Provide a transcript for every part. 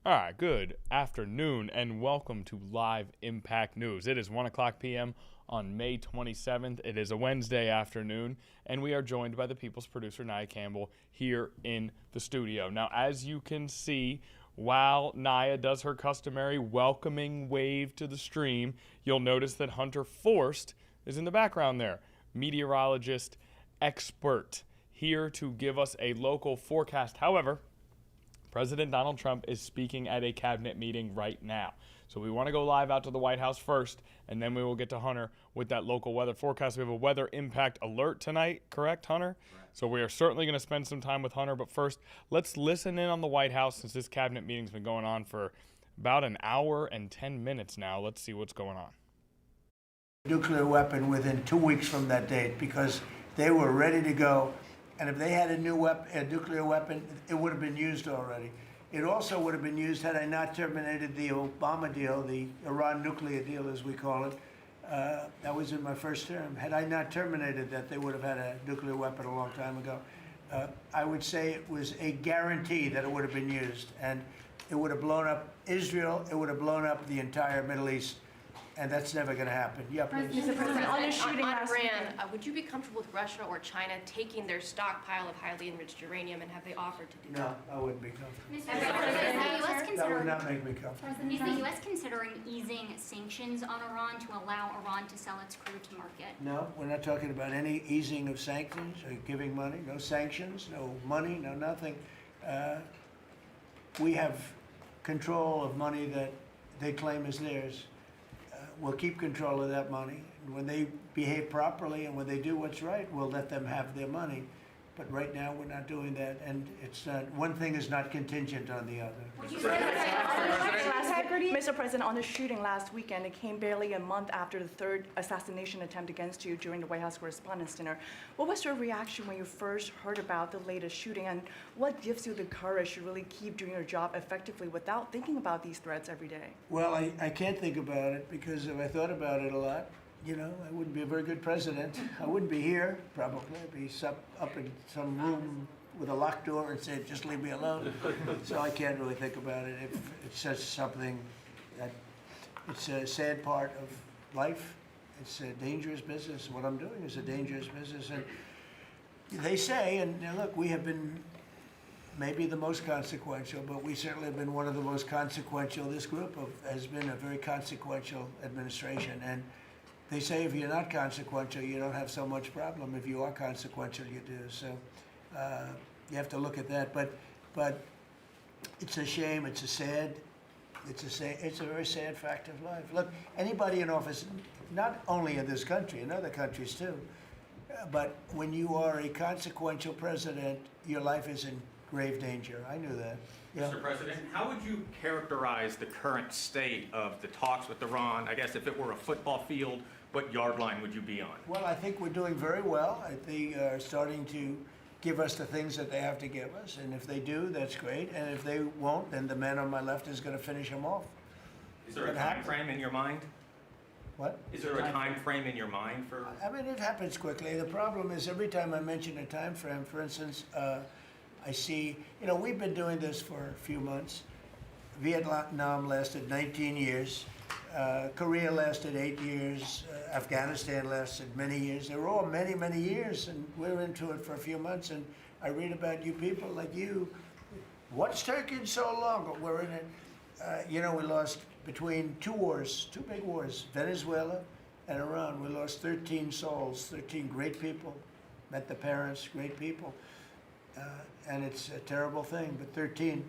All right, good afternoon and welcome to Live Impact News. It is 1 o'clock p.m. on May 27th. It is a Wednesday afternoon, and we are joined by the People's producer, Nia Campbell, here in the studio. Now, as you can see, while Nia does her customary welcoming wave to the stream, you'll notice that Hunter Forst is in the background there, meteorologist expert, here to give us a local forecast. However, President Donald Trump is speaking at a cabinet meeting right now. So we want to go live out to the White House first, and then we will get to Hunter with that local weather forecast. We have a weather impact alert tonight, correct, Hunter? Right. So we are certainly going to spend some time with Hunter, but first, let's listen in on the White House since this cabinet meeting's been going on for about an hour and 10 minutes now. Let's see what's going on. Nuclear weapon within 2 weeks from that date because they were ready to go. And if they had a nuclear weapon, it would have been used already. It also would have been used had I not terminated the Obama deal, the Iran nuclear deal, as we call it. That was in my first term. Had I not terminated that, they would have had a nuclear weapon a long time ago. I would say it was a guarantee that it would have been used. And it would have blown up Israel. It would have blown up the entire Middle East. And that's never going to happen. Yeah, please. Mr. President, on the shooting on last Iran, weekend. would you be comfortable with Russia or China taking their stockpile of highly enriched uranium, and have they offered to do No, that? I wouldn't be comfortable. Mr. President, is the U.S. That would considering not make me comfortable. is the U.S. considering easing sanctions on Iran to allow Iran to sell its crude to market? No, we're not talking about any easing of sanctions or giving money. No sanctions, no money, no nothing. We have control of money that they claim is theirs. We'll keep control of that money. And when they behave properly and when they do what's right, we'll let them have their money. But right now, we're not doing that, and it's not, one thing is not contingent on the other. Mr. President, on the shooting last weekend, it came barely a month after the third assassination attempt against you during the White House Correspondents' Dinner. What was your reaction when you first heard about the latest shooting, and what gives you the courage to really keep doing your job effectively without thinking about these threats every day? Well, I can't think about it because if I thought about it a lot, you know, I wouldn't be a very good president. I wouldn't be here, probably. I'd be up in some room with a locked door and say, just leave me alone. So I can't really think about it. If it's just something that, it's a sad part of life. It's a dangerous business. What I'm doing is a dangerous business. And they say, and now look, we have been maybe the most consequential, but we certainly have been one of the most consequential. This group has been a very consequential administration. And they say if you're not consequential, you don't have so much problem. If you are consequential, you do. So you have to look at that. But it's a shame. It's a very sad fact of life. Look, anybody in office, not only in this country, in other countries too, but when you are a consequential president, your life is in grave danger. I knew that. Yeah. Mr. President, how would you characterize the current state of the talks with Iran? I guess if it were a football field, what yard line would you be on? Well, I think we're doing very well. I think are starting to give us the things that they have to give us. And if they do, that's great. And if they won't, then the man on my left is going to finish them off. Is there a time frame in your mind? What? Is there a time frame in your mind for? I mean, it happens quickly. The problem is every time I mention a time frame, for instance, I see, you know, we've been doing this for a few months. Vietnam lasted 19 years. Korea lasted 8 years. Afghanistan lasted many years. They were all many, many years, and we're into it for a few months. And I read about you people like you. What's taking so long? But we're in it. You know, we lost between two wars, two big wars, Venezuela and Iran. We lost 13 souls, 13 great people. Met the parents, great people. And it's a terrible thing, but 13.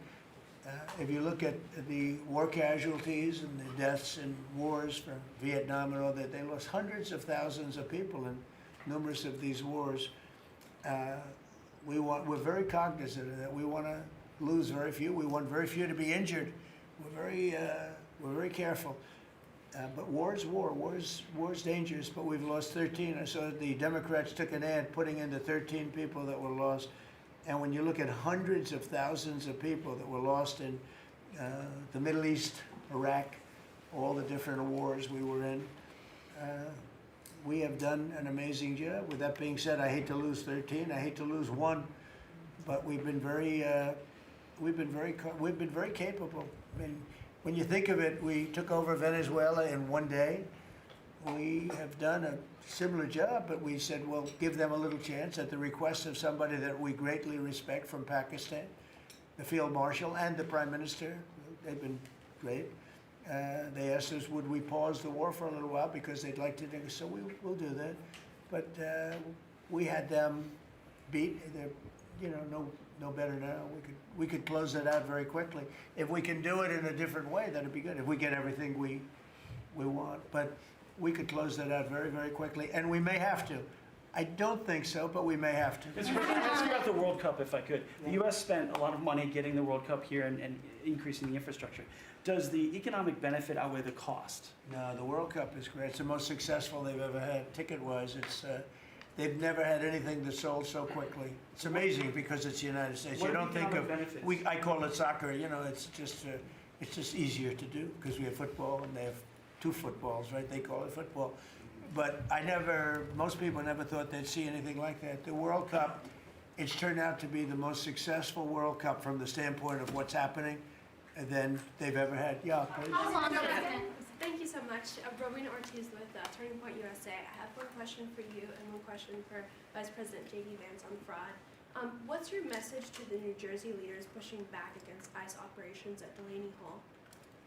If you look at the war casualties and the deaths in wars from Vietnam and all that, they lost hundreds of thousands of people in numerous of these wars. We're very cognizant of that. We want to lose very few. We want very few to be injured. We're very careful. But war is war. War's dangerous. But we've lost 13. I saw the Democrats took an ad putting in the 13 people that were lost. And when you look at hundreds of thousands of people that were lost in the Middle East, Iraq, all the different wars we were in, we have done an amazing job. With that being said, I hate to lose 13. I hate to lose one, but we've been very capable. I mean, when you think of it, we took over Venezuela in one day. We have done a similar job, but we said, well, give them a little chance at the request of somebody that we greatly respect from Pakistan, the Field Marshal and the Prime Minister. They've been great. They asked us, would we pause the war for a little while because they'd like to do so. We'll do that. But we had them beat. They're, no better now. We could close that out very quickly. If we can do it in a different way, that'd be good. If we get everything we want, but we could close that out very, very quickly, and we may have to. I don't think so, but we may have to. Mr. President, ask about the World Cup, if I could. The U.S. spent a lot of money getting the World Cup here and increasing the infrastructure. Does the economic benefit outweigh the cost? No, the World Cup is great. It's the most successful they've ever had, ticket-wise. They've never had anything that sold so quickly. It's amazing because it's the United States. What You are don't the think of. economic benefits? I call it soccer. It's just easier to do because we have football and they have two footballs, right? They call it football. But most people never thought they'd see anything like that. The World Cup, it's turned out to be the most successful World Cup from the standpoint of what's happening than they've ever had. Yeah, please. How long has it been? Thank you so much. Rowena Ortiz with Turning Point USA. I have one question for you and one question for Vice President J.D. Vance on fraud. What's your message to the New Jersey leaders pushing back against ICE operations at Delaney Hall?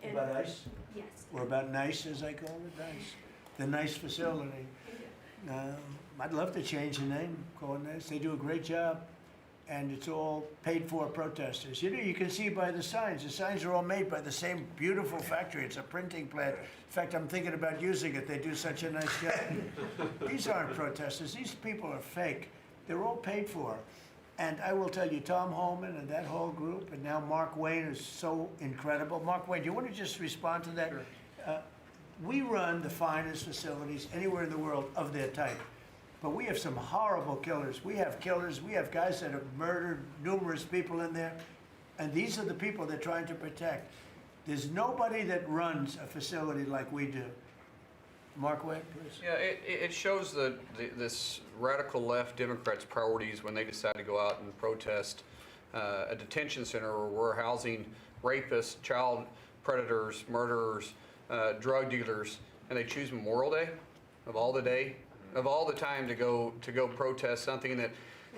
And- About ICE? Yes. Or about NICE, as I call it, NICE. The NICE facility. I'd love to change the name, call it NICE. They do a great job, and it's all paid for protesters. You can see by the signs. The signs are all made by the same beautiful factory. It's a printing plant. In fact, I'm thinking about using it. They do such a nice job. These aren't protesters. These people are fake. They're all paid for. And I will tell you, Tom Holman and that whole group, and now Mark Wayne is so incredible. Mark Wayne, do you want to just respond to that? Sure. We run the finest facilities anywhere in the world of their type. But we have some horrible killers. We have killers. We have guys that have murdered numerous people in there. And these are the people they're trying to protect. There's nobody that runs a facility like we do. Mark Wayne, please. Yeah, it shows this radical left Democrats' priorities when they decide to go out and protest a detention center where we're housing rapists, child predators, murderers, drug dealers, and they choose Memorial Day of all the time to go protest something that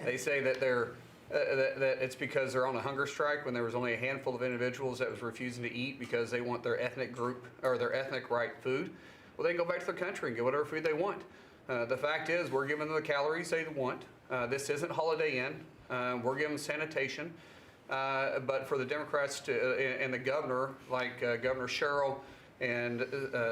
they say that that it's because they're on a hunger strike when there was only a handful of individuals that was refusing to eat because they want their ethnic group or their ethnic right food. Well, they can go back to their country and get whatever food they want. The fact is, we're giving them the calories they want. This isn't Holiday Inn. We're giving sanitation. But for the Democrats and the governor, like Governor Sherrill and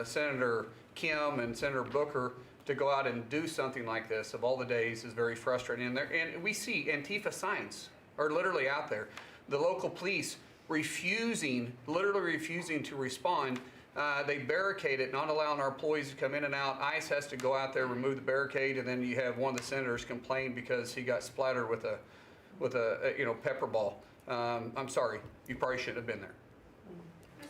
Senator Kim and Senator Booker, to go out and do something like this of all the days is very frustrating. And we see Antifa signs are literally out there. The local police literally refusing to respond. They barricade it, not allowing our employees to come in and out. ICE has to go out there, remove the barricade, and then you have one of the senators complain because he got splattered with a pepper ball. I'm sorry, you probably shouldn't have been there.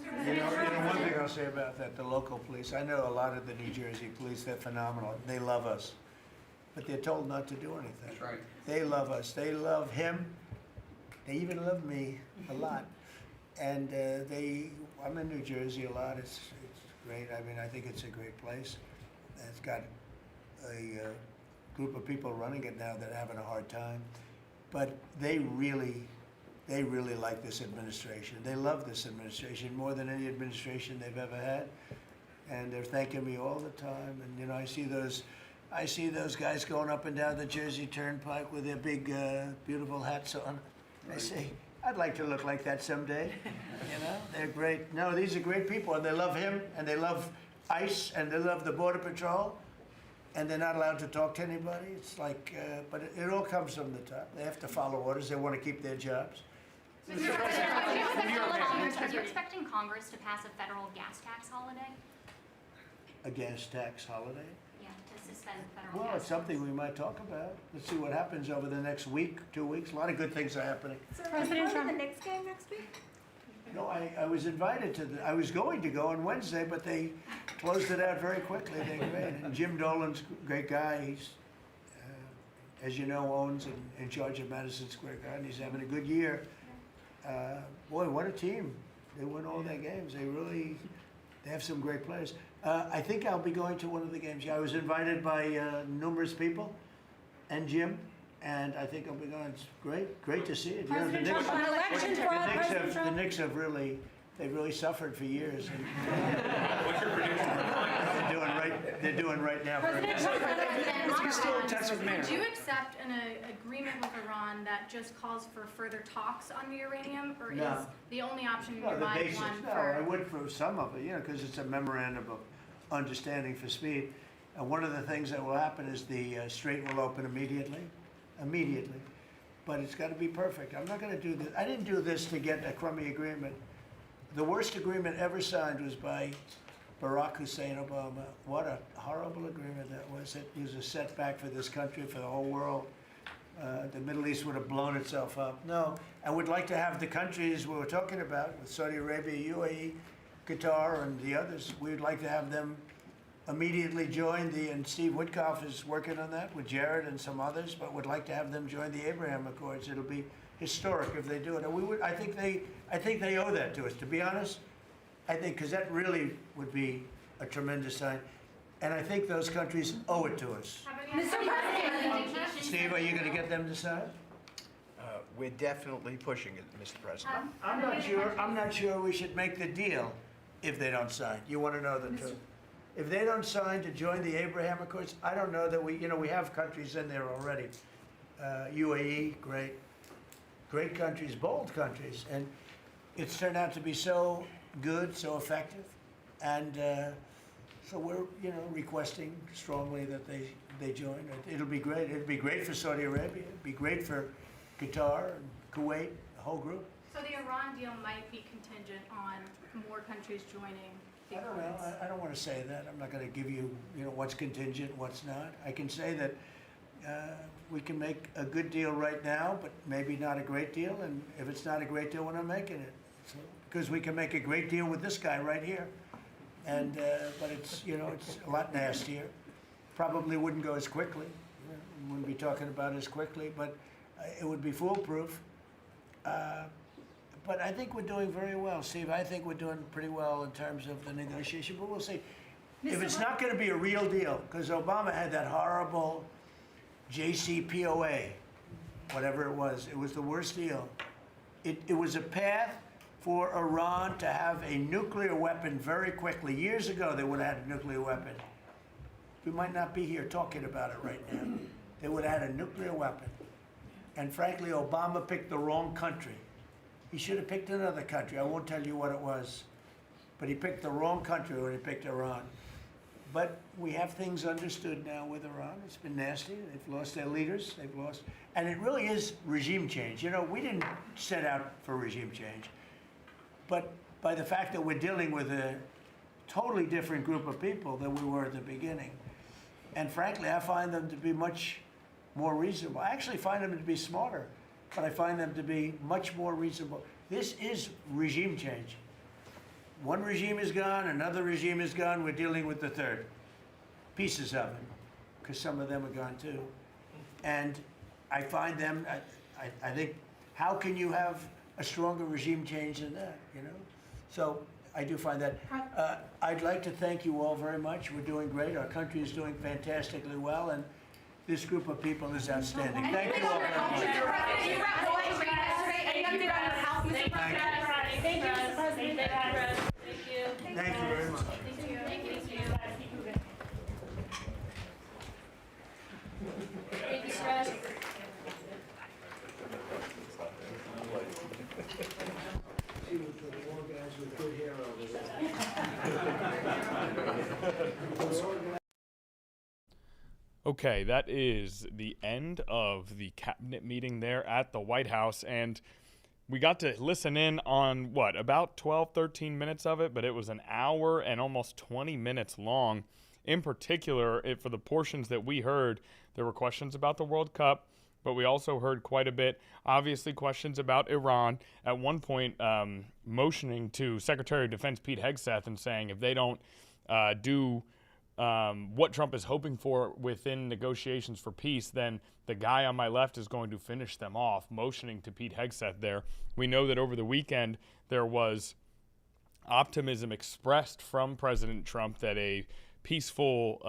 One thing I'll say about that, the local police, I know a lot of the New Jersey police, they're phenomenal. They love us, but they're told not to do anything. That's right. They love us. They love him. They even love me a lot. And I'm in New Jersey a lot. It's great. I mean, I think it's a great place. It's got a group of people running it now that are having a hard time. But they really like this administration. They love this administration more than any administration they've ever had. And they're thanking me all the time. And I see those guys going up and down the Jersey Turnpike with their big, beautiful hats on. I say, I'd like to look like that someday. They're great. No, these are great people, and they love him, and they love ICE, and they love the Border Patrol, and they're not allowed to talk to anybody. It's like, but it all comes from the top. They have to follow orders. They want to keep their jobs. Mr. President, are you expecting Congress to pass a federal gas tax holiday? A gas tax holiday? Yeah, to suspend federal Well, gas it's something we might talk about. Let's see what happens over the next week, 2 weeks. A lot of good things are happening. So are you going to the Knicks game next week? No, I was invited to I was going to go on Wednesday, but they closed it out very quickly. They're great. And Jim Dolan's a great guy. He's, as you know, owns and in charge of Madison Square Garden. He's having a good year. Boy, what a team. They win all their games. They have some great players. I think I'll be going to one of the games. Yeah, I was invited by numerous people and Jim, and I think I'll be going. It's great to see it. You know, President Trump won an election fraud. President the Trump. Knicks have really, they've really suffered for years. And What's your prediction? they're doing right now. President Trump won an election Still in fraud. touch with Mayor. Would you accept an agreement with Iran that just calls for further talks on the uranium, or No. is the only option in No, your the mind basics. one No, I for? would for some of it, you know, because it's a memorandum of understanding for speed. And one of the things that will happen is the strait will open immediately. But it's got to be perfect. I'm not going to do this. I didn't do this to get a crummy agreement. The worst agreement ever signed was by Barack Hussein Obama. What a horrible agreement that was. It was a setback for this country, for the whole world. The Middle East would have blown itself up. No, I would like to have the countries we were talking about, with Saudi Arabia, UAE, Qatar, and the others, we would like to have them immediately join and Steve Witkoff is working on that with Jared and some others, but would like to have them join the Abraham Accords. It'll be historic if they do it. And I think they owe that to us, to be honest. I think, because that really would be a tremendous sign. And I think those countries owe it to us. Mr. President. Steve, are you going to get them to sign? We're definitely pushing it, Mr. President. I'm not sure we should make the deal if they don't sign. You want to know the truth? If they don't sign to join the Abraham Accords, I don't know that we have countries in there already. UAE, great countries, bold countries, and it's turned out to be so good, so effective, and so we're requesting strongly that they join. It'll be great. It'll be great for Saudi Arabia. It'll be great for Qatar and Kuwait, the whole group. So the Iran deal might be contingent on more countries joining the I don't know. accords. I don't want to say that. I'm not going to give you, what's contingent, what's not. I can say that we can make a good deal right now, but maybe not a great deal. And if it's not a great deal, we're not making it. So, because we can make a great deal with this guy right here. And but it's it's a lot nastier. Probably wouldn't go as quickly. We wouldn't be talking about it as quickly, but it would be foolproof. But I think we're doing very well, Steve. I think we're doing pretty well in terms of the negotiation, but we'll see. If it's not going to be a real deal, because Obama had that horrible JCPOA, whatever it was the worst deal. It was a path for Iran to have a nuclear weapon very quickly. Years ago, they would have had a nuclear weapon. We might not be here talking about it right now. They would have had a nuclear weapon. And frankly, Obama picked the wrong country. He should have picked another country. I won't tell you what it was. But he picked the wrong country when he picked Iran. But we have things understood now with Iran. It's been nasty. They've lost their leaders. They've lost. And it really is regime change. We didn't set out for regime change. But by the fact that we're dealing with a totally different group of people than we were at the beginning. And frankly, I find them to be much more reasonable. I actually find them to be smarter, but I find them to be much more reasonable. This is regime change. One regime is gone, another regime is gone, we're dealing with the third. Pieces of it, because some of them are gone too. And I find them, I think, how can you have a stronger regime change than that, So I do find that. I'd like to thank you all very much. We're doing great. Our country is doing fantastically well, and this group of people is outstanding. Thank you all very much. Thank you, Mr. President. Thank you, Mr. President. Thank you very much. Thank you, Stress. See with the war guys with good hair over there. Okay, that is the end of the cabinet meeting there at the White House, and we got to listen in on, about 12, 13 minutes of it, but it was an hour and almost 20 minutes long. In particular, for the portions that we heard, there were questions about the World Cup, but we also heard quite a bit, obviously, questions about Iran. At one point, motioning to Secretary of Defense Pete Hegseth and saying if they don't do what Trump is hoping for within negotiations for peace, then the guy on my left is going to finish them off, motioning to Pete Hegseth there. We know that over the weekend there was optimism expressed from President Trump that a peaceful,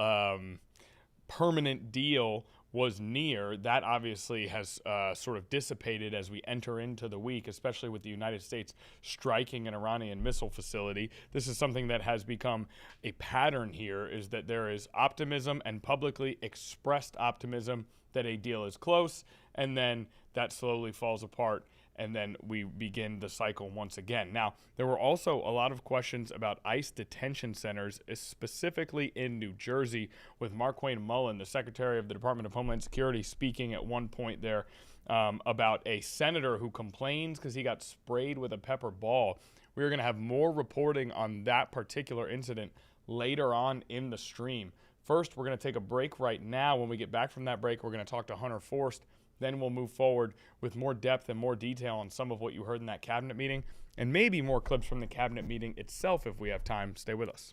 permanent deal was near. That obviously has sort of dissipated as we enter into the week, especially with the United States striking an Iranian missile facility. This is something that has become a pattern here, is that there is optimism and publicly expressed optimism that a deal is close, and then that slowly falls apart, and then we begin the cycle once again. Now, there were also a lot of questions about ICE detention centers, specifically in New Jersey, with Marquayne Mullen, the Secretary of the Department of Homeland Security, speaking at one point there about a senator who complains because he got sprayed with a pepper ball. We're going to have more reporting on that particular incident later on in the stream. First, we're going to take a break right now. When we get back from that break, we're going to talk to Hunter Forst. Then we'll move forward with more depth and more detail on some of what you heard in that cabinet meeting, and maybe more clips from the cabinet meeting itself if we have time. Stay with us.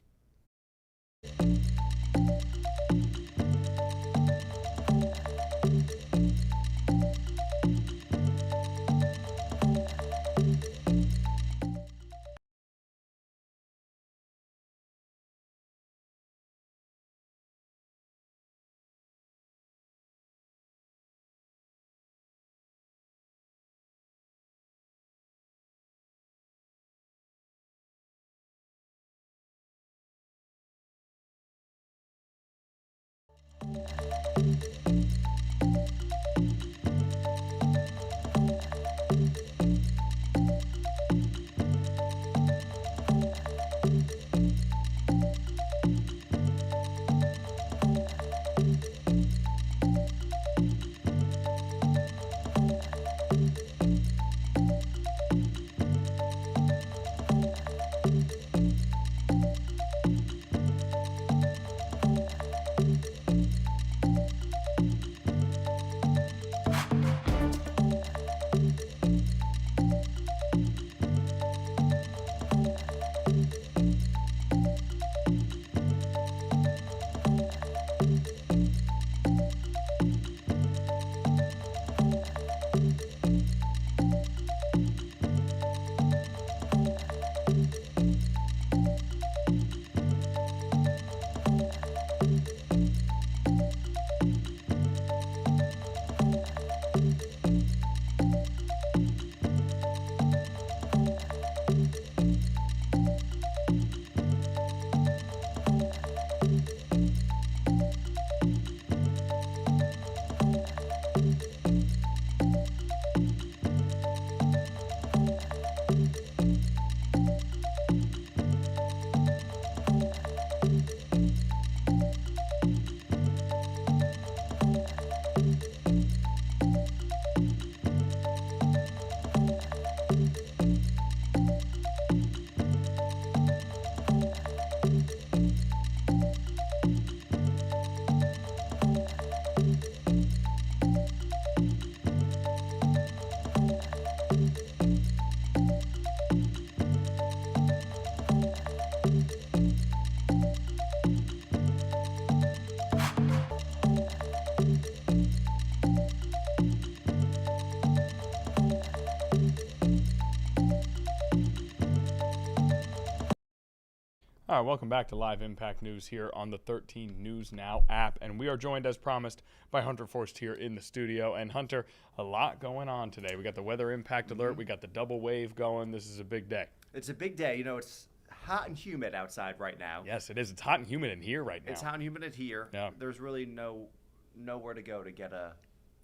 All right, welcome back to Live Impact News here on the 13 News Now app. And we are joined, as promised, by Hunter Forst here in the studio. And Hunter, a lot going on today. We got the weather impact alert. We got the double wave going. This is a big day. It's a big day. You know, it's hot and humid outside right now. Yes, it is. It's hot and humid in here right now. It's hot and humid in here. Yeah. There's really nowhere to go to get a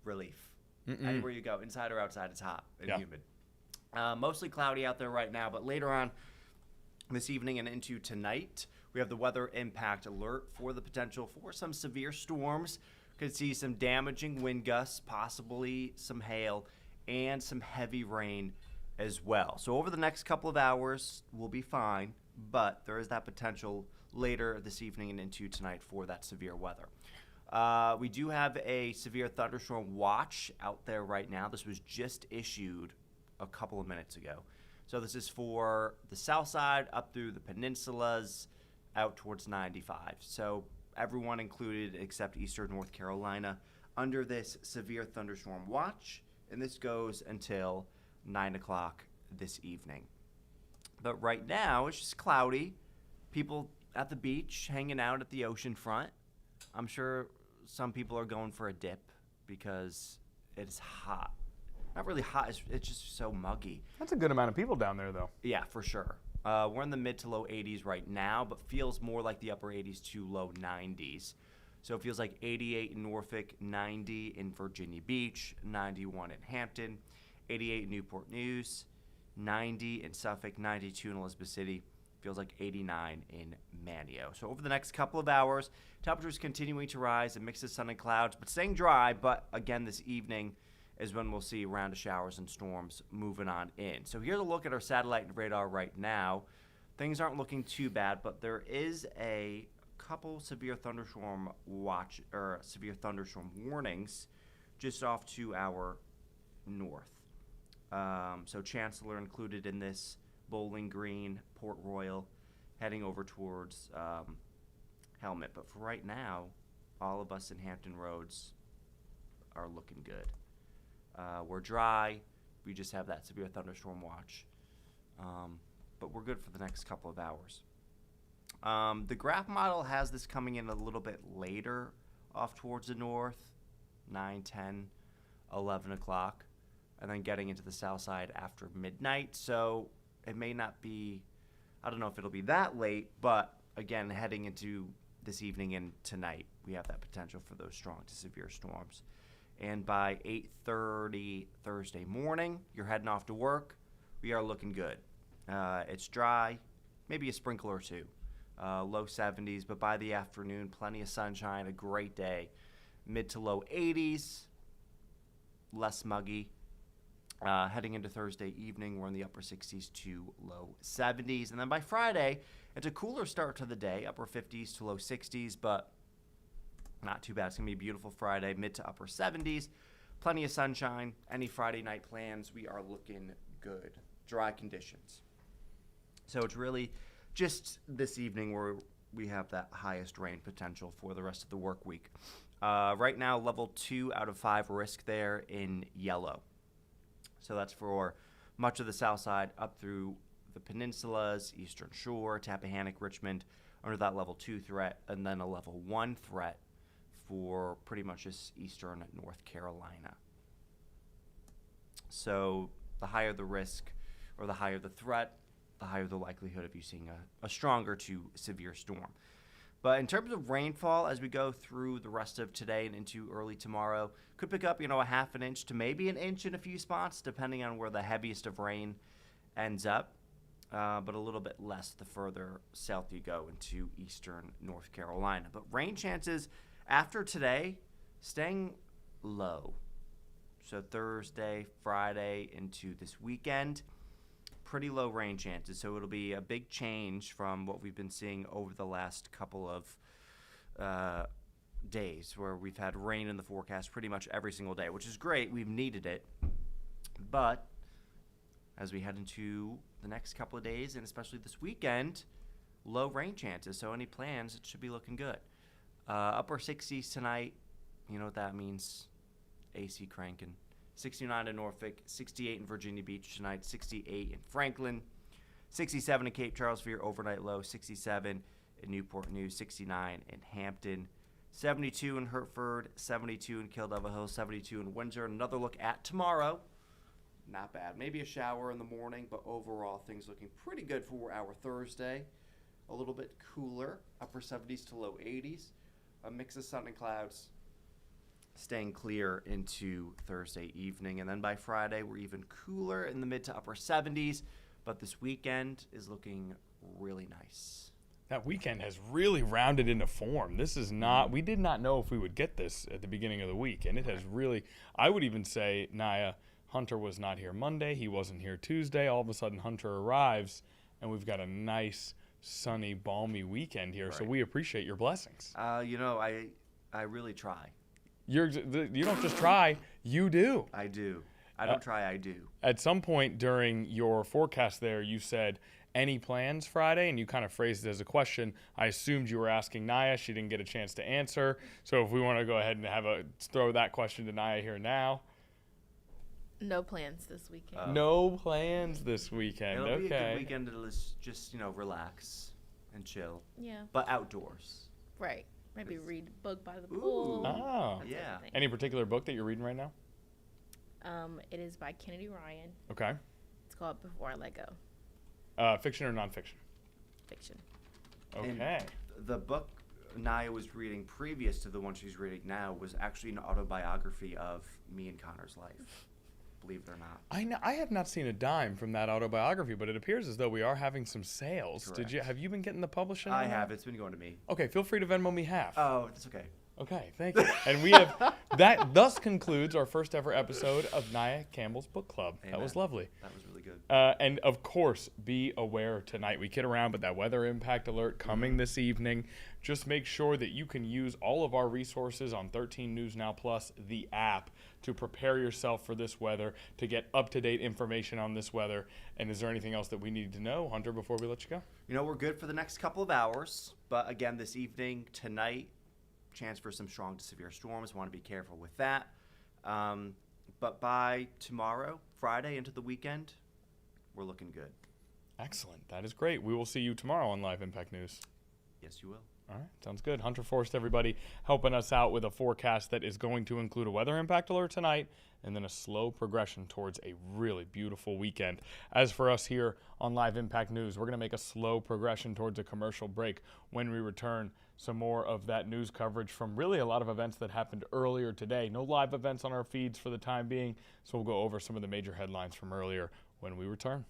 relief. Anywhere you go, inside or outside, it's hot and humid. Mostly cloudy out there right now, but later on this evening and into tonight, we have the weather impact alert for the potential for some severe storms. Could see some damaging wind gusts, possibly some hail, and some heavy rain as well. So over the next couple of hours, we'll be fine, but there is that potential later this evening and into tonight for that severe weather. We do have a severe thunderstorm watch out there right now. This was just issued a couple of minutes ago. So this is for the south side up through the peninsulas out towards 95. So everyone included except eastern North Carolina under this severe thunderstorm watch, and this goes until 9 o'clock this evening. But right now, it's just cloudy. People at the beach, hanging out at the ocean front. I'm sure some people are going for a dip because it's hot. Not really hot, it's just so muggy. That's a good amount of people down there, though. Yeah, for sure. We're in the mid to low 80s right now, but feels more like the upper 80s to low 90s. So it feels like 88 in Norfolk, 90 in Virginia Beach, 91 in Hampton, 88 in Newport News, 90 in Suffolk, 92 in Elizabeth City. Feels like 89 in Manio. So over the next couple of hours, temperatures continuing to rise, a mix of sun and clouds, but staying dry. But again, this evening is when we'll see a round of showers and storms moving on in. So here's a look at our satellite radar right now. Things aren't looking too bad, but there is a couple severe thunderstorm warnings just off to our north. So Chancellor included in this, Bowling Green, Port Royal, heading over towards Helmet. But for right now, all of us in Hampton Roads are looking good. We're dry. We just have that severe thunderstorm watch. But we're good for the next couple of hours. The graph model has this coming in a little bit later off towards the north, 9, 10, 11 o'clock, and then getting into the south side after midnight. So it may not be, I don't know if it'll be that late, but again, heading into this evening and tonight, we have that potential for those strong to severe storms. And by 8:30 Thursday morning, you're heading off to work. We are looking good. It's dry, maybe a sprinkle or two. Low 70s, but by the afternoon, plenty of sunshine, a great day. Mid to low 80s, less muggy. Heading into Thursday evening, we're in the upper 60s to low 70s. And then by Friday, it's a cooler start to the day, upper 50s to low 60s, but not too bad. It's going to be a beautiful Friday, mid to upper 70s. Plenty of sunshine. Any Friday night plans, we are looking good. Dry conditions. So it's really just this evening where we have that highest rain potential for the rest of the work week. Right now, level 2 out of 5 risk there in yellow. So that's for much of the south side up through the peninsulas, Eastern Shore, Tappahannock, Richmond, under that level 2 threat, and then a level 1 threat for pretty much just eastern North Carolina. So the higher the risk or the higher the threat, the higher the likelihood of you seeing a stronger to severe storm. But in terms of rainfall, as we go through the rest of today and into early tomorrow, could pick up, a half an inch to maybe an inch in a few spots, depending on where the heaviest of rain ends up. But a little bit less the further south you go into eastern North Carolina. But rain chances after today staying low. So Thursday, Friday into this weekend, pretty low rain chances. So it'll be a big change from what we've been seeing over the last couple of days, where we've had rain in the forecast pretty much every single day, which is great. We've needed it. But as we head into the next couple of days, and especially this weekend, low rain chances. So any plans, it should be looking good. Upper 60s tonight, you know what that means. AC cranking. 69 in Norfolk, 68 in Virginia Beach tonight, 68 in Franklin, 67 in Cape Charles for your overnight low, 67 in Newport News, 69 in Hampton, 72 in Hertford, 72 in Kill Devil Hill, 72 in Windsor. Another look at tomorrow. Not bad. Maybe a shower in the morning, but overall things looking pretty good for our Thursday. A little bit cooler, upper 70s to low 80s. A mix of sun and clouds, staying clear into Thursday evening. And then by Friday, we're even cooler in the mid to upper 70s. But this weekend is looking really nice. That weekend has really rounded into form. This is not, we did not know if we would get this at the beginning of the week. And it has really, I would even say, Naya, Hunter was not here Monday. He wasn't here Tuesday. All of a sudden, Hunter arrives, and we've got a nice, sunny, balmy weekend here. Right. So we appreciate your blessings. I really try. You don't just try, you do. I do. I don't try, I do. At some point during your forecast there, you said, any plans Friday? And you kind of phrased it as a question. I assumed you were asking Naya. She didn't get a chance to answer. So if we want to go ahead and throw that question to Naya here now. No plans this weekend. No plans this weekend. It'll be a Okay. good weekend to just relax and chill, Yeah. but outdoors. Right. Maybe read a book by the Ooh. pool. Oh. that sort of Yeah. thing. Any particular book that you're reading right now? It is by Kennedy Ryan. Okay. It's called Before I Let Go. Fiction or nonfiction? Fiction. Okay. The book Naya was reading previous to the one she's reading now was actually an autobiography of me and Connor's life. Believe it or not. I have not seen a dime from that autobiography, but it appears as though we are having some sales. Correct. Have you been getting the publishing? I on have. that? It's been going to me. Okay, feel free to Venmo me half. Oh, it's okay. Okay, thank you. And we have that thus concludes our first ever episode of Naya Campbell's Book Club. Amen. That was lovely. That was really good. And of course, be aware tonight. We kid around, but that weather impact alert coming this evening. Just make sure that you can use all of our resources on 13 News Now Plus, the app, to prepare yourself for this weather, to get up-to-date information on this weather. And is there anything else that we need to know, Hunter, before we let you go? We're good for the next couple of hours, but again, this evening, tonight, chance for some strong to severe storms. Want to be careful with that. But by tomorrow, Friday, into the weekend, we're looking good. Excellent. That is great. We will see you tomorrow on Live Impact News. Yes, you will. All right, sounds good. Hunter Forrest, everybody, helping us out with a forecast that is going to include a weather impact alert tonight and then a slow progression towards a really beautiful weekend. As for us here on Live Impact News, we're going to make a slow progression towards a commercial break. When we return, some more of that news coverage from really a lot of events that happened earlier today. No live events on our feeds for the time being, so we'll go over some of the major headlines from earlier when we return.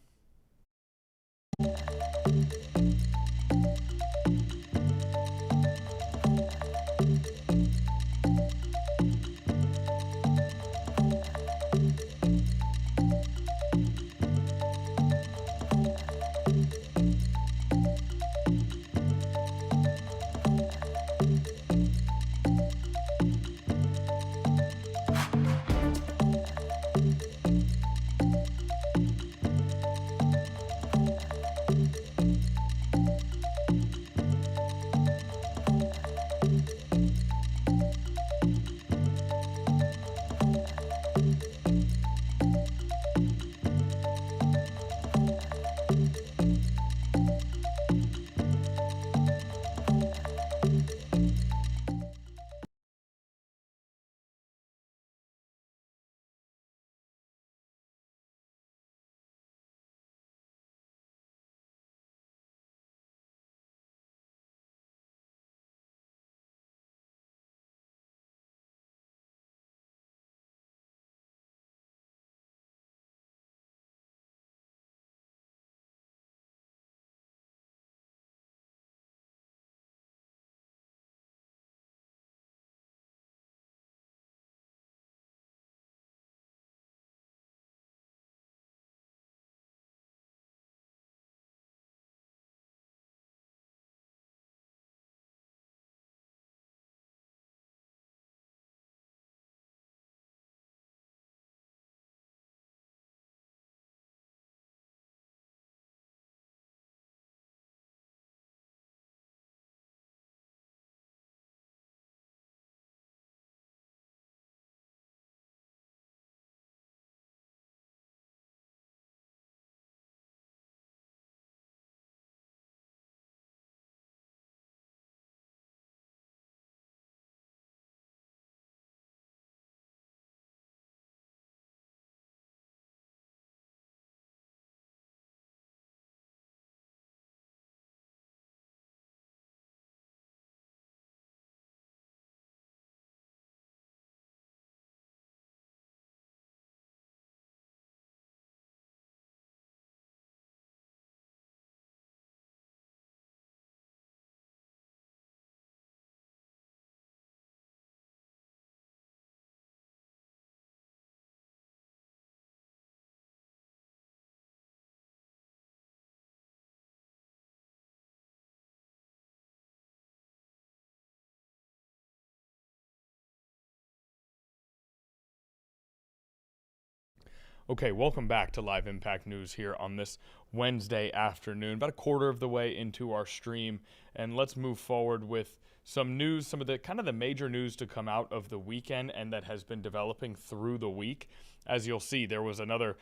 Okay, welcome back to Live Impact News here on this Wednesday afternoon, about a quarter of the way into our stream, and let's move forward with some news, some of the kind of the major news to come out of the weekend and that has been developing through the week. As you'll see, there was another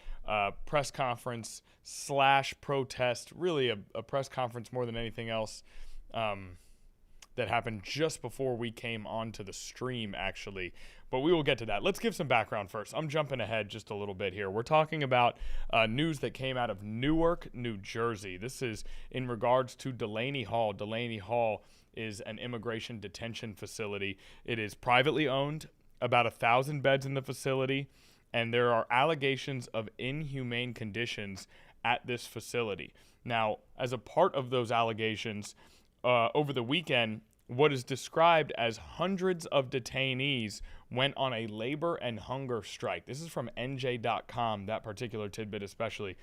press conference / protest, really a press conference more than anything else, that happened just before we came onto the stream, actually. But we will get to that. Let's give some background first. I'm jumping ahead just a little bit here. We're talking about news that came out of Newark, New Jersey. This is in regards to Delaney Hall. Delaney Hall is an immigration detention facility. It is privately owned, about 1,000 beds in the facility, and there are allegations of inhumane conditions at this facility. Now, as a part of those allegations, over the weekend, what is described as hundreds of detainees went on a labor and hunger strike. This is from NJ.com, that particular tidbit especially.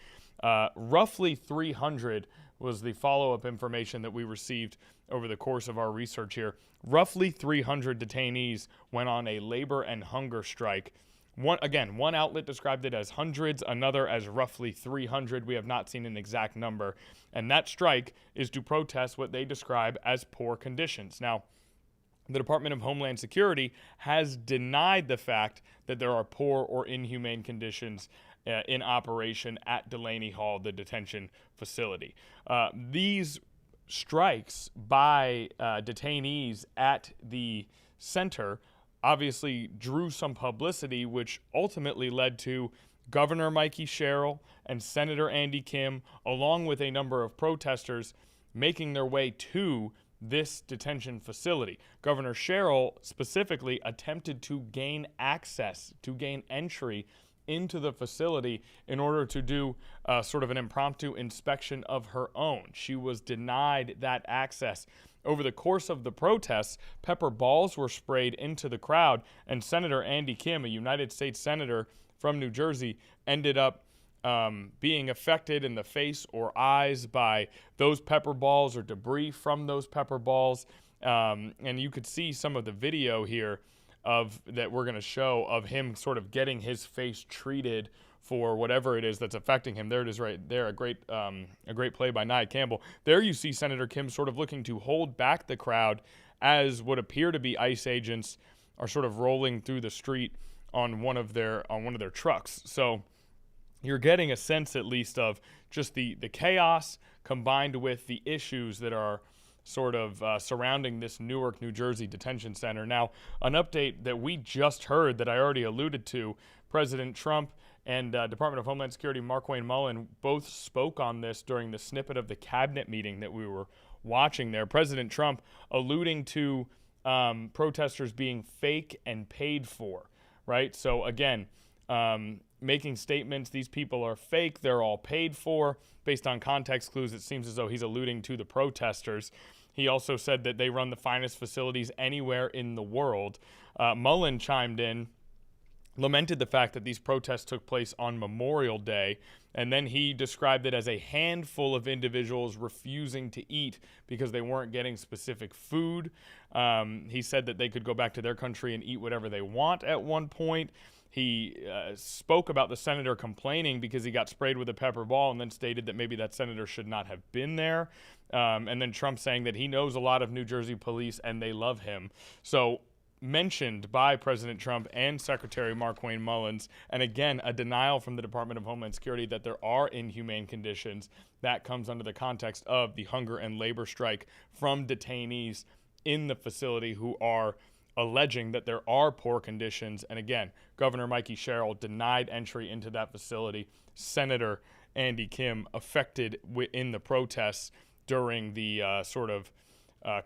Roughly 300 was the follow-up information that we received over the course of our research here. Roughly 300 detainees went on a labor and hunger strike. One outlet described it as hundreds, another as roughly 300. We have not seen an exact number. And that strike is to protest what they describe as poor conditions. Now, the Department of Homeland Security has denied the fact that there are poor or inhumane conditions in operation at Delaney Hall, the detention facility. These strikes by detainees at the center obviously drew some publicity, which ultimately led to Governor Mikey Sherrill and Senator Andy Kim, along with a number of protesters, making their way to this detention facility. Governor Sherrill specifically attempted to gain access, to gain entry into the facility in order to do sort of an impromptu inspection of her own. She was denied that access. Over the course of the protests, pepper balls were sprayed into the crowd, and Senator Andy Kim, a United States Senator from New Jersey, ended up being affected in the face or eyes by those pepper balls or debris from those pepper balls. And you could see some of the video here that we're going to show of him sort of getting his face treated for whatever it is that's affecting him. There it is right there, a great play by Nia Campbell. There you see Senator Kim sort of looking to hold back the crowd as what appear to be ICE agents are sort of rolling through the street on one of their trucks. So you're getting a sense at least of just the chaos combined with the issues that are sort of surrounding this Newark, New Jersey detention center. Now, an update that we just heard that I already alluded to, President Trump and Department of Homeland Security Mark Wayne Mullen both spoke on this during the snippet of the cabinet meeting that we were watching there. President Trump alluding to protesters being fake and paid for, right? So again, making statements, these people are fake, they're all paid for. Based on context clues, it seems as though he's alluding to the protesters. He also said that they run the finest facilities anywhere in the world. Mullen chimed in, lamented the fact that these protests took place on Memorial Day, and then he described it as a handful of individuals refusing to eat because they weren't getting specific food. He said that they could go back to their country and eat whatever they want at one point. He spoke about the senator complaining because he got sprayed with a pepper ball and then stated that maybe that senator should not have been there. And then Trump saying that he knows a lot of New Jersey police and they love him. So mentioned by President Trump and Secretary Mark Wayne Mullins, and again, a denial from the Department of Homeland Security that there are inhumane conditions. That comes under the context of the hunger and labor strike from detainees in the facility who are alleging that there are poor conditions. And again, Governor Mikey Sherrill denied entry into that facility. Senator Andy Kim affected in the protests during the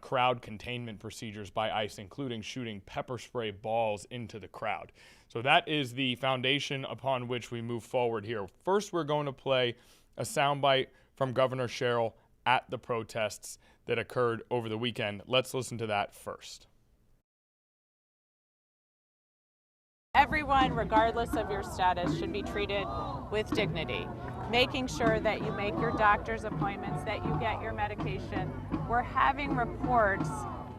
crowd containment procedures by ICE, including shooting pepper spray balls into the crowd. So that is the foundation upon which we move forward here. First, we're going to play a soundbite from Governor Sherrill at the protests that occurred over the weekend. Let's listen to that first. Everyone, regardless of your status, should be treated with dignity. Making sure that you make your doctor's appointments, that you get your medication. We're having reports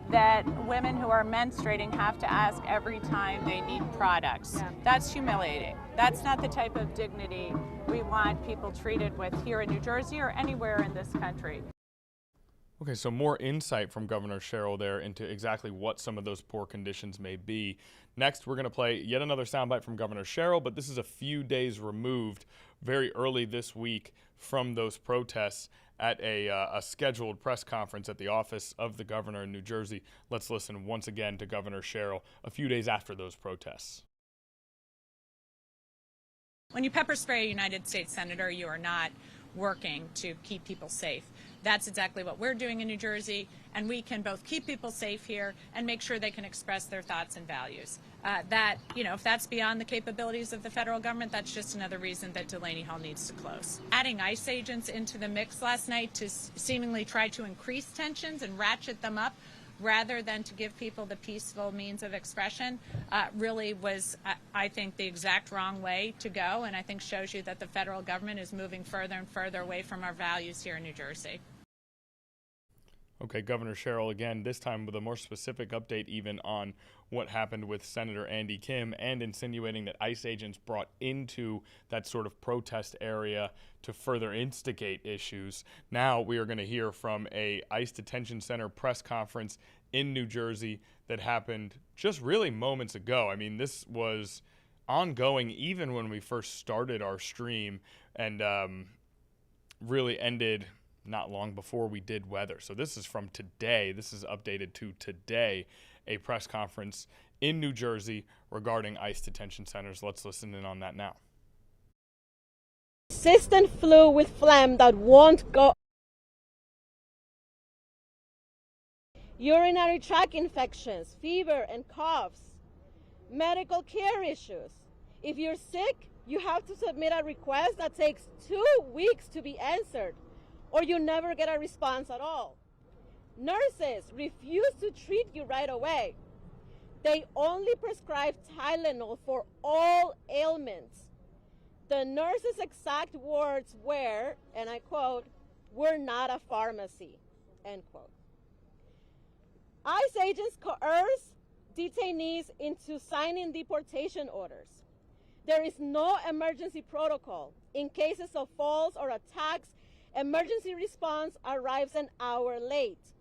that women who are menstruating have to ask every time they need products. Yeah. That's humiliating. That's not the type of dignity we want people treated with here in New Jersey or anywhere in this country. Okay, so more insight from Governor Sherrill there into exactly what some of those poor conditions may be. Next, we're going to play yet another soundbite from Governor Sherrill, but this is a few days removed, very early this week, from those protests at a scheduled press conference at the office of the governor in New Jersey. Let's listen once again to Governor Sherrill a few days after those protests. When you pepper spray a United States senator, you are not working to keep people safe. That's exactly what we're doing in New Jersey, and we can both keep people safe here and make sure they can express their thoughts and values. If that's beyond the capabilities of the federal government, that's just another reason that Delaney Hall needs to close. Adding ICE agents into the mix last night to seemingly try to increase tensions and ratchet them up rather than to give people the peaceful means of expression really was, I think, the exact wrong way to go, and I think shows you that the federal government is moving further and further away from our values here in New Jersey. Okay, Governor Sherrill again, this time with a more specific update even on what happened with Senator Andy Kim, and insinuating that ICE agents brought into that sort of protest area to further instigate issues. Now we are going to hear from a ICE detention center press conference in New Jersey that happened just really moments ago. I mean, this was ongoing even when we first started our stream, and really ended not long before we did weather. So this is from today. This is updated to today, a press conference in New Jersey regarding ICE detention centers. Let's listen in on that now. Persistent flu with phlegm that won't go. Urinary tract infections, fever and coughs, medical care issues. If you're sick, you have to submit a request that takes 2 weeks to be answered, or you never get a response at all. Nurses refuse to treat you right away. They only prescribe Tylenol for all ailments. The nurse's exact words were, and I quote, "We're not a pharmacy," end quote. ICE agents coerce detainees into signing deportation orders. There is no emergency protocol. In cases of falls or attacks, emergency response arrives an hour late.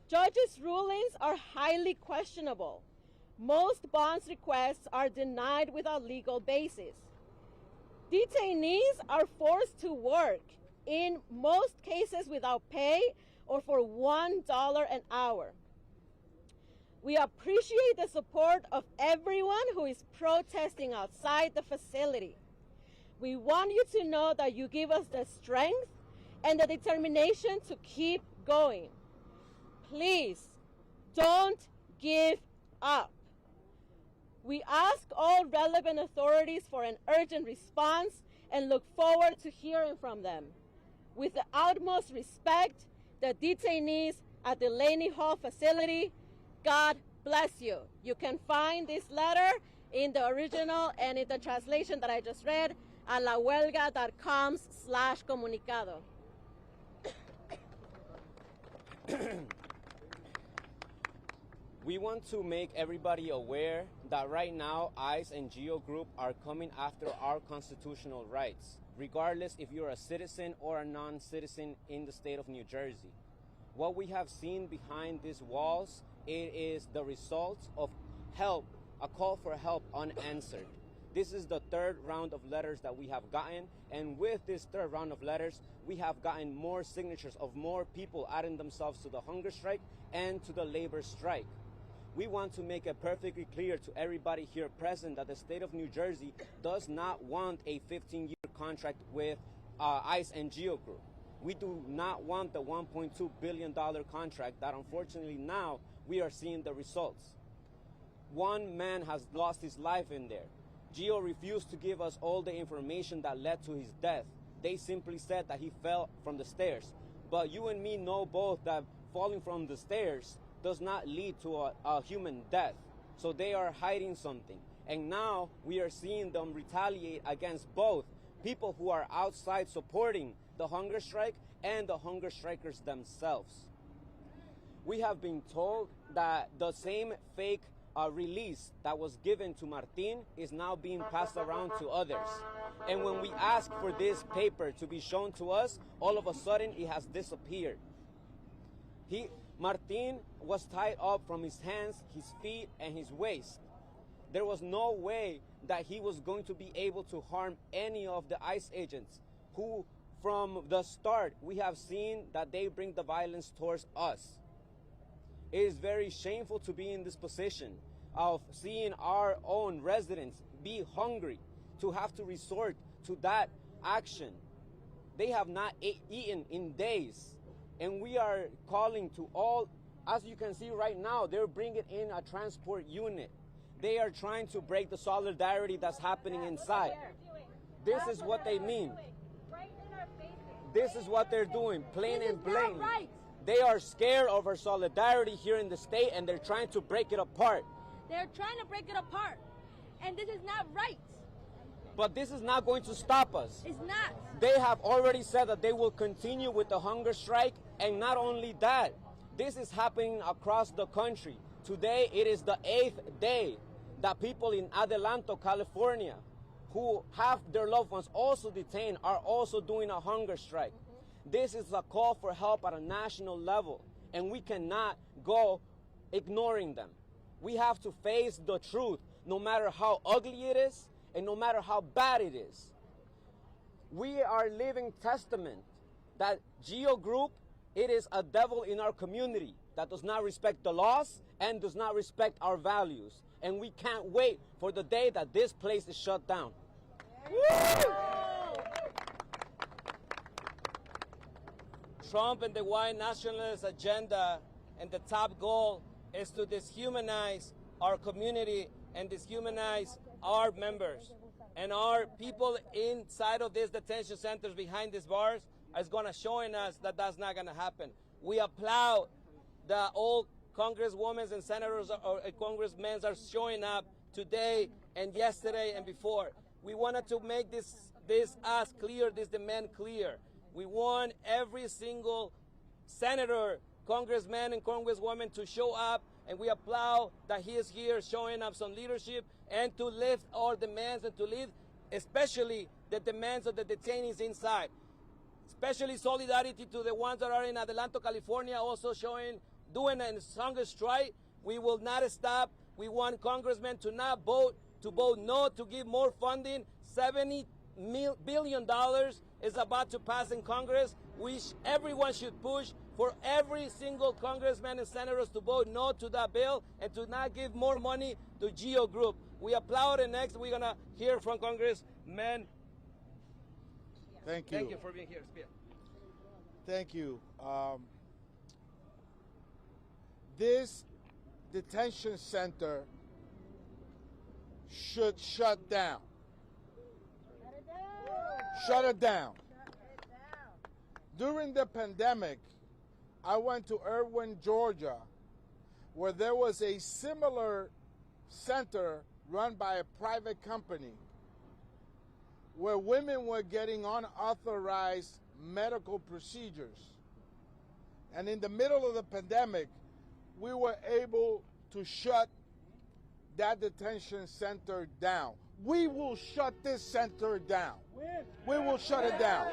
Judges' rulings are highly questionable. Most bonds requests are denied without legal basis. Detainees are forced to work, in most cases without pay or for $1 an hour. We appreciate the support of everyone who is protesting outside the facility. We want you to know that you give us the strength and the determination to keep going. Please, don't give up. We ask all relevant authorities for an urgent response and look forward to hearing from them. With the utmost respect, the detainees at the Delaney Hall facility, God bless you. You can find this letter in the original and in the translation that I just read at lahuelga.com/comunicado. We want to make everybody aware that right now ICE and GEO Group are coming after our constitutional rights, regardless if you're a citizen or a non-citizen in the state of New Jersey. What we have seen behind these walls, it is the result of help, a call for help unanswered. This is the third round of letters that we have gotten, and with this third round of letters, we have gotten more signatures of more people adding themselves to the hunger strike and to the labor strike. We want to make it perfectly clear to everybody here present that the state of New Jersey does not want a 15-year contract with ICE and GEO Group. We do not want the $1.2 billion contract that unfortunately now we are seeing the results. One man has lost his life in there. GEO refused to give us all the information that led to his death. They simply said that he fell from the stairs. But you and me know both that falling from the stairs does not lead to a human death. So they are hiding something. And now we are seeing them retaliate against both people who are outside supporting the hunger strike and the hunger strikers themselves. we have been told that the same fake release that was given to Martin is now being passed around to others. And when we ask for this paper to be shown to us, all of a sudden it has disappeared. Martin was tied up from his hands, his feet, and his waist. There was no way that he was going to be able to harm any of the ICE agents who, from the start, we have seen that they bring the violence towards us. It is very shameful to be in this position of seeing our own residents be hungry, to have to resort to that action. They have not eaten in days. And we are calling to all, as you can see right now, they're bringing in a transport unit. They are trying to break the solidarity that's happening inside. This is what they mean. This is what they're doing, plain and plain. They are scared of our solidarity here in the state, and they're trying to break it apart. They're trying to break it apart. And this is not right. But this is not going to stop us. It's not. They have already said that they will continue with the hunger strike, and not only that, this is happening across the country. Today, it is the 8th day that people in Adelanto, California, who have their loved ones also detained, are also doing a hunger strike. This is a call for help at a national level, and we cannot go ignoring them. We have to face the truth, no matter how ugly it is, and no matter how bad it is. We are living testament that Geo Group, it is a devil in our community that does not respect the laws and does not respect our values. And we can't wait for the day that this place is shut down. Trump and the white nationalist agenda, and the top goal is to dehumanize our community and dehumanize our members. And our people inside of these detention centers behind these bars is going to showing us that that's not going to happen. We applaud the old congresswomen and senators or congressmen are showing up today and yesterday and before. We wanted to make this ask clear, this demand clear. We want every single senator, congressman, and congresswoman to show up, and we applaud that he is here showing up some leadership and to lift our demands and to lift especially the demands of the detainees inside. Especially solidarity to the ones that are in Adelanto, California, also doing a hunger strike. We will not stop. We want congressmen to not vote, to vote no, to give more funding. $70 billion is about to pass in Congress. Everyone should push for every single congressman and senators to vote no to that bill and to not give more money to Geo Group. We applaud, and next we're going to hear from Congressman. Thank you. Thank you for being here. Thank you. This detention center should shut down. Shut it down. During the pandemic, I went to Irwin, Georgia, where there was a similar center run by a private company where women were getting unauthorized medical procedures. And in the middle of the pandemic, we were able to shut that detention center down. We will shut this center down. We will shut it down.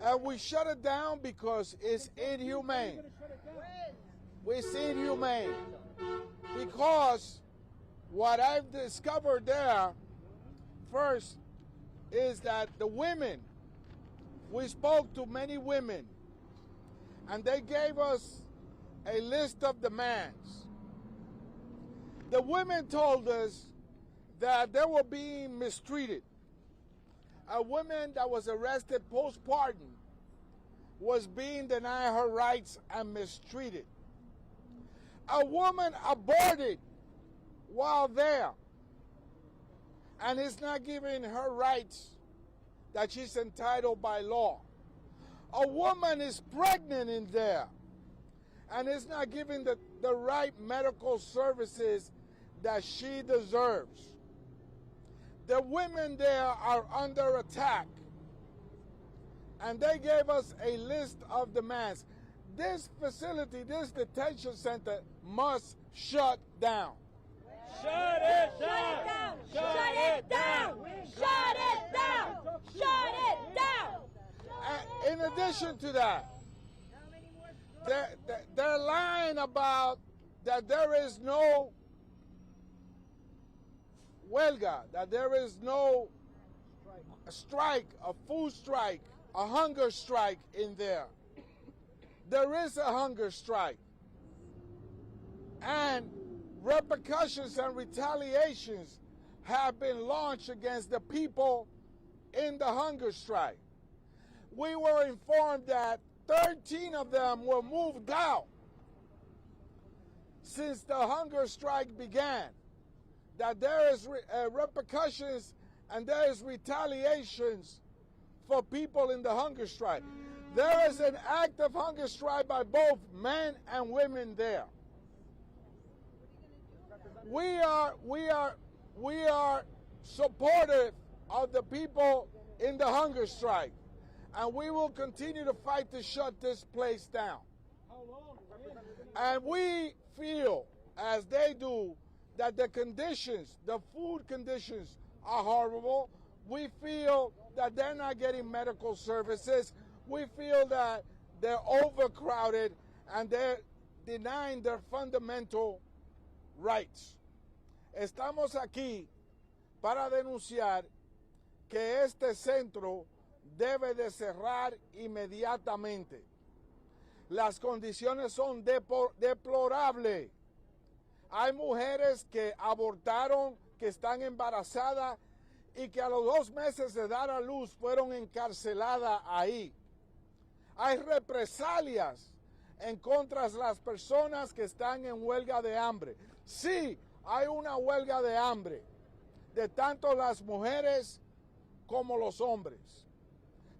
And we shut it down because it's inhumane. It's inhumane. Because what I've discovered there, first, is that the women, we spoke to many women, and they gave us a list of demands. The women told us that they were being mistreated. A woman that was arrested postpartum was being denied her rights and mistreated. A woman aborted while there and is not given her rights that she's entitled by law. A woman is pregnant in there and is not given the right medical services that she deserves. The women there are under attack, and they gave us a list of demands. this facility, this detention center must shut down. Shut it down! Shut it down! Shut it down! Shut it down! And in addition to that, they're lying about that there is no huelga, that there is no strike, a food strike, a hunger strike in there. There is a hunger strike. And repercussions and retaliations have been launched against the people in the hunger strike. We were informed that 13 of them were moved out since the hunger strike began, that there is repercussions and there is retaliations for people in the hunger strike. There is an active hunger strike by both men and women there. We are supportive of the people in the hunger strike, and we will continue to fight to shut this place down. And we feel, as they do, that the conditions, the food conditions are horrible. We feel that they're not getting medical services. We feel that they're overcrowded and they're denying their fundamental rights. Estamos aquí para denunciar que este centro debe de cerrar inmediatamente. Las condiciones son deplorables. Hay mujeres que abortaron, que están embarazadas y que a los 2 meses de dar a luz fueron encarceladas ahí. Hay represalias en contra de las personas que están en huelga de hambre. Sí, hay una huelga de hambre de tanto las mujeres como los hombres.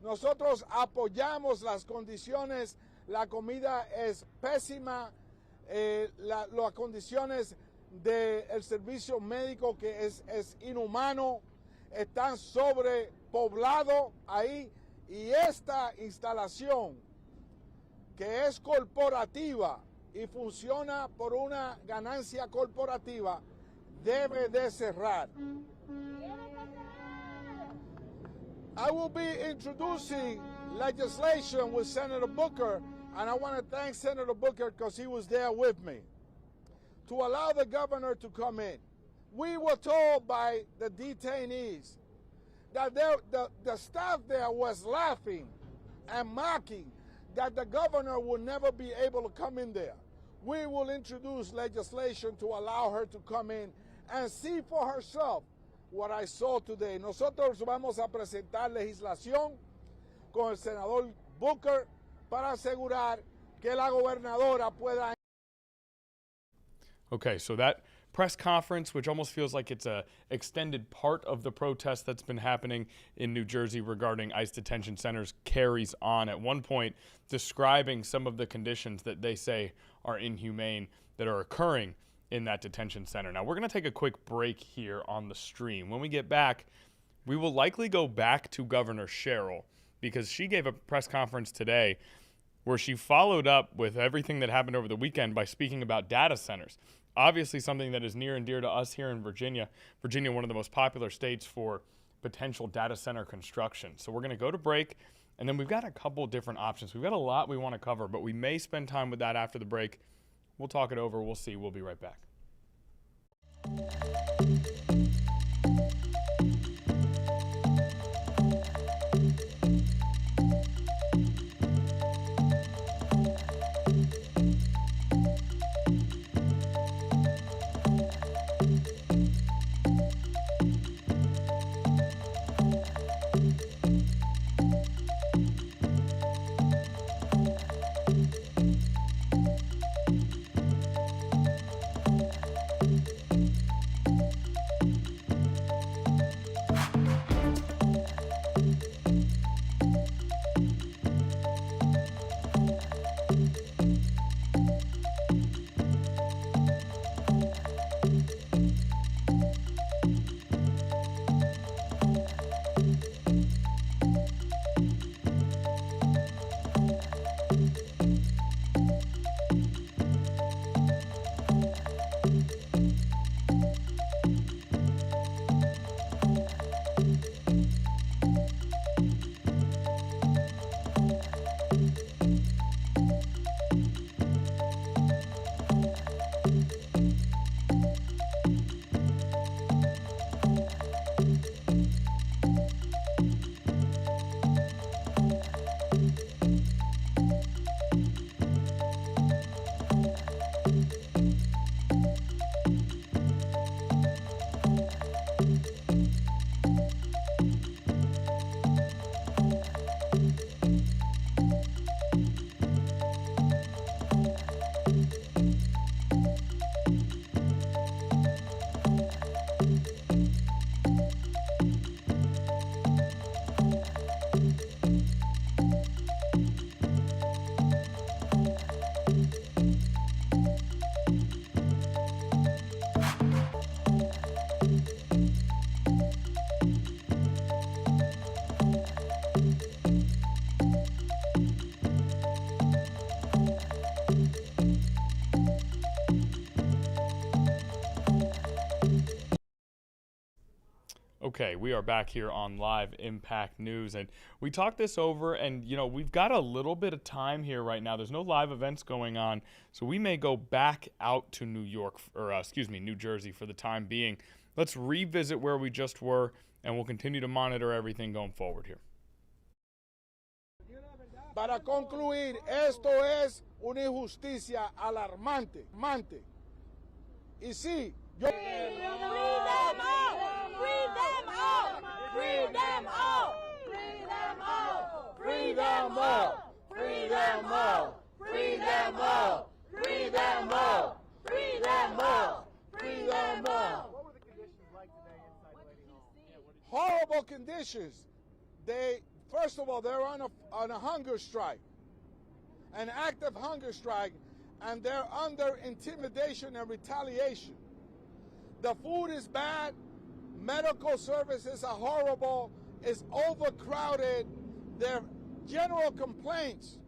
Nosotros apoyamos las condiciones, la comida es pésima, las condiciones del servicio médico que es inhumano, están sobrepoblados ahí, y esta instalación que es corporativa y funciona por una ganancia corporativa debe de cerrar. I will be introducing legislation with Senator Booker, and I want to thank Senator Booker because he was there with me, to allow the governor to come in. We were told by the detainees that the staff there was laughing and mocking that the governor would never be able to come in there. We will introduce legislation to allow her to come in and see for herself what I saw today. Nosotros vamos a presentar legislación con el senador Booker para asegurar que la gobernadora pueda. Okay, so that press conference, which almost feels like it's a extended part of the protest that's been happening in New Jersey regarding ICE detention centers, carries on, at one point describing some of the conditions that they say are inhumane that are occurring in that detention center. Now, we're going to take a quick break here on the stream. When we get back, we will likely go back to Governor Sherrill, because she gave a press conference today where she followed up with everything that happened over the weekend by speaking about data centers. Obviously something that is near and dear to us here in Virginia. Virginia, one of the most popular states for potential data center construction. So we're going to go to break, and then we've got a couple different options. We've got a lot we want to cover, but we may spend time with that after the break. We'll talk it over. We'll see. We'll be right back. Okay, we are back here on Live Impact News, and we talked this over, and we've got a little bit of time here right now. There's no live events going on, so we may go back out to New Jersey for the time being. Let's revisit where we just were, and we'll continue to monitor everything going forward here. Para concluir, esto es una injusticia alarmante. Y sí, yo... Free them all! Free them all! Free them all! Free them all! Free them all! Free them all! Free them all! Free them all! Free them all! Free them all! What were the conditions like today inside Lady Hall? Horrible conditions. First of all, they're on a hunger strike, an active hunger strike, and they're under intimidation and retaliation. The food is bad, medical services are horrible, it's overcrowded. There are general complaints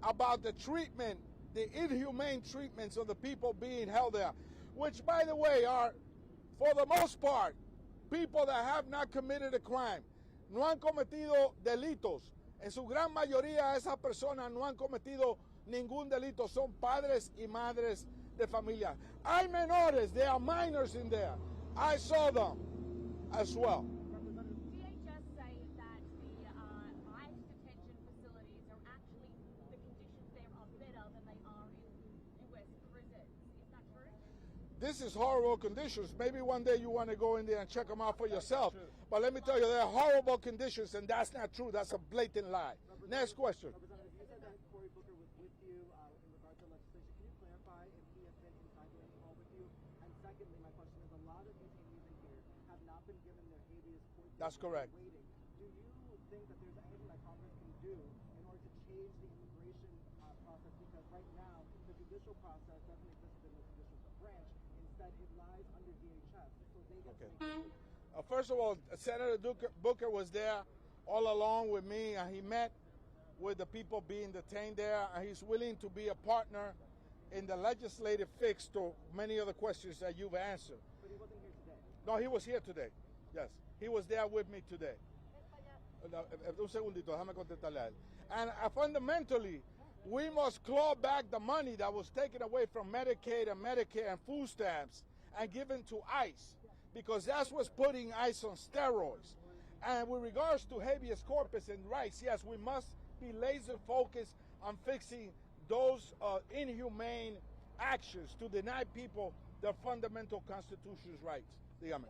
about the treatment, the inhumane treatments of the people being held there, which, by the way, are, for the most part, people that have not committed a crime. No han cometido delitos. En su gran mayoría, esas personas no han cometido ningún delito. Son padres y madres de familia. Hay menores, there are minors in there. I saw them as well. DHS say that the ICE detention facilities are actually, the conditions there are better than they are in U.S. prisons. Is that true? This is horrible conditions. Maybe one day you want to go in there and check them out for yourself. But let me tell you, they're horrible conditions, and that's not true. That's a blatant lie. Next question. Representative, you said that Cory Booker was with you in regard to legislation. Can you clarify if he has been inside the Lady Hall with you? And secondly, my question is, a lot of detainees in here have not been given their habeas corpus. That's correct. Waiting. Do you think that there's anything that Congress can do in order to change the immigration process? Because right now, the judicial process doesn't exist within the judicial branch. Instead, it lies under DHS. So they get to make First of all, Senator Booker was there all along with me, and he met with the people being detained there, and he's willing to be a partner in the legislative fix to many of the questions that you've answered. But he wasn't here today. No, he was here today. Yes, he was there with me today. Un segundito, déjame contestarle a él. And fundamentally, we must claw back the money that was taken away from Medicaid and Medicare and food stamps and given to ICE, because that's what's putting ICE on steroids. And with regards to habeas corpus and rights, yes, we must be laser focused on fixing those inhumane actions to deny people their fundamental constitutional rights. Dígame.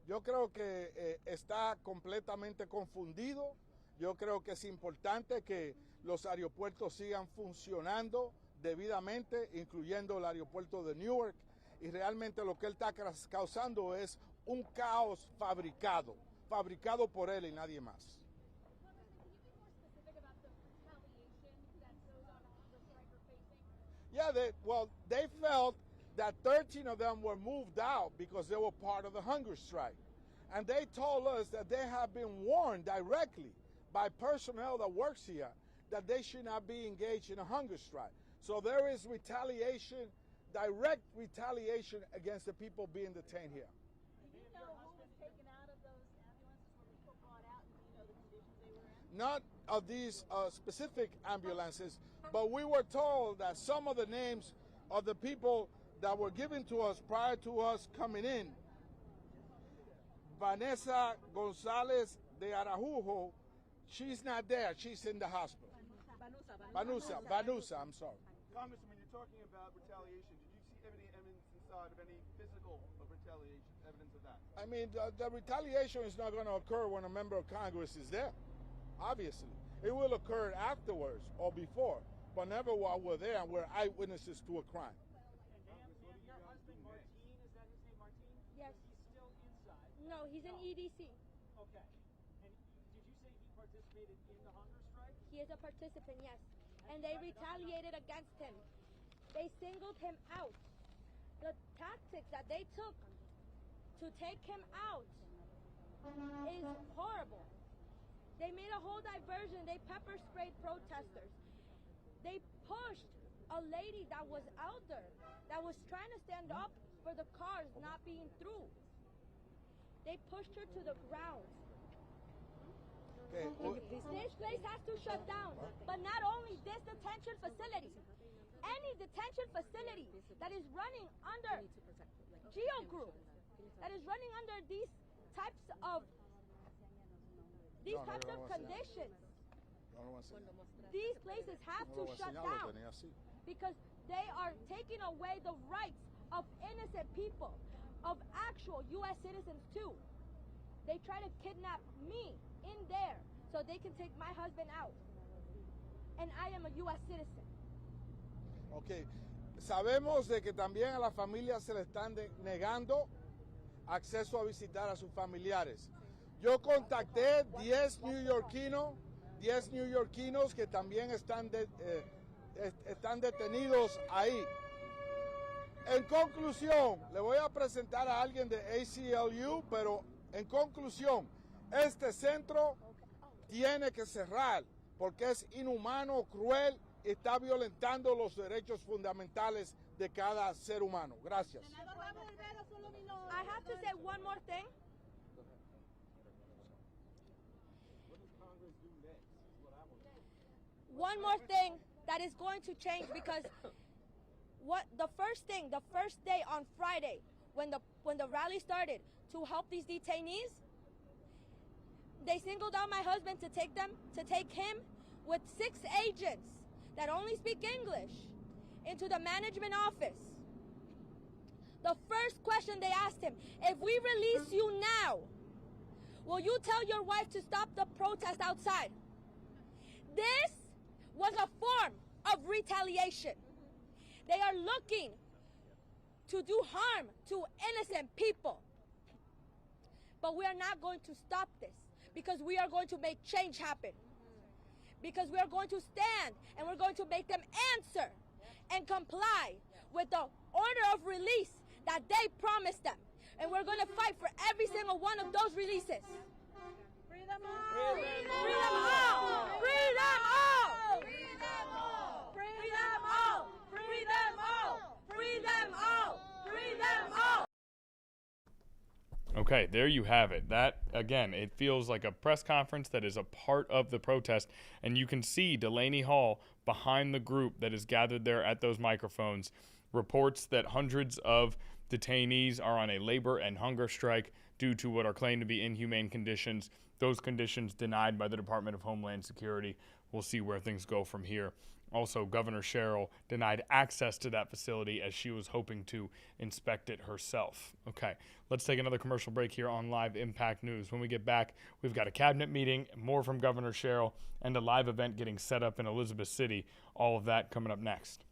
Yo creo que está completamente confundido. Yo creo que es importante que los aeropuertos sigan funcionando debidamente, incluyendo el aeropuerto de Newark, y realmente lo que él está causando es un caos fabricado por él y nadie más. Yeah, they felt that 13 of them were moved out because they were part of the hunger strike. And they told us that they have been warned directly by personnel that works here that they should not be engaged in a hunger strike. So there is retaliation, direct retaliation against the people being detained here. Do you know who was taken out of those ambulances when people brought out, and do you know the conditions they were in? Not of these specific ambulances, but we were told that some of the names of the people that were given to us prior to us coming in, Vanessa Gonzalez de Araujo, she's not there. She's in the hospital. Vanusa, I'm sorry. Congressman, you're talking about retaliation. Did you see any evidence inside of any physical retaliation, evidence of that? I mean, the retaliation is not going to occur when a member of Congress is there, obviously. It will occur afterwards or before, but never while we're there and we're eyewitnesses to a crime. Your husband, Martin, is that his name, Martin? Yes. He's still inside? No, he's in EDC. Okay. And did you say he participated in the hunger strike? He is a participant, yes. And they retaliated against him. They singled him out. The tactics that they took to take him out is horrible. They made a whole diversion. They pepper sprayed protesters. They pushed a lady that was out there that was trying to stand up for the cars not being through. They pushed her to the ground. This place has to shut down. But not only this detention facility, any detention facility that is running under Geo Group, that is running under these types of conditions, these places have to shut down because they are taking away the rights of innocent people, of actual U.S. citizens too. They try to kidnap me in there so they can take my husband out. And I am a U.S. citizen. Ok, sabemos de que también a las familias se le están negando acceso a visitar a sus familiares. Yo contacté 10 neoyorquinos que también están detenidos ahí. En conclusión, le voy a presentar a alguien de ACLU, pero en conclusión, este centro tiene que cerrar porque es inhumano, cruel y está violentando los derechos fundamentales de cada ser humano. Gracias. I have to say one more thing. One more thing that is going to change because the first day on Friday when the rally started to help these detainees, they singled out my husband to take him with 6 agents that only speak English into the management office. The first question they asked him, if we release you now, will you tell your wife to stop the protest outside? This was a form of retaliation. They are looking to do harm to innocent people. But we are not going to stop this because we are going to make change happen. Because we are going to stand and we're going to make them answer and comply with the order of release that they promised them. And we're going to fight for every single one of those releases. Free them all! Free them all! Free them all! Free them all! Free them all! Free them all! Free them all! Free them all! Okay, there you have it. That, again, it feels like a press conference that is a part of the protest, and you can see Delaney Hall behind the group that is gathered there at those microphones, reports that hundreds of detainees are on a labor and hunger strike due to what are claimed to be inhumane conditions. Those conditions denied by the Department of Homeland Security. We'll see where things go from here. Also, Governor Sherrill denied access to that facility as she was hoping to inspect it herself. Okay, let's take another commercial break here on Live Impact News. When we get back, we've got a cabinet meeting, more from Governor Sherrill, and a live event getting set up in Elizabeth City. All of that coming up next.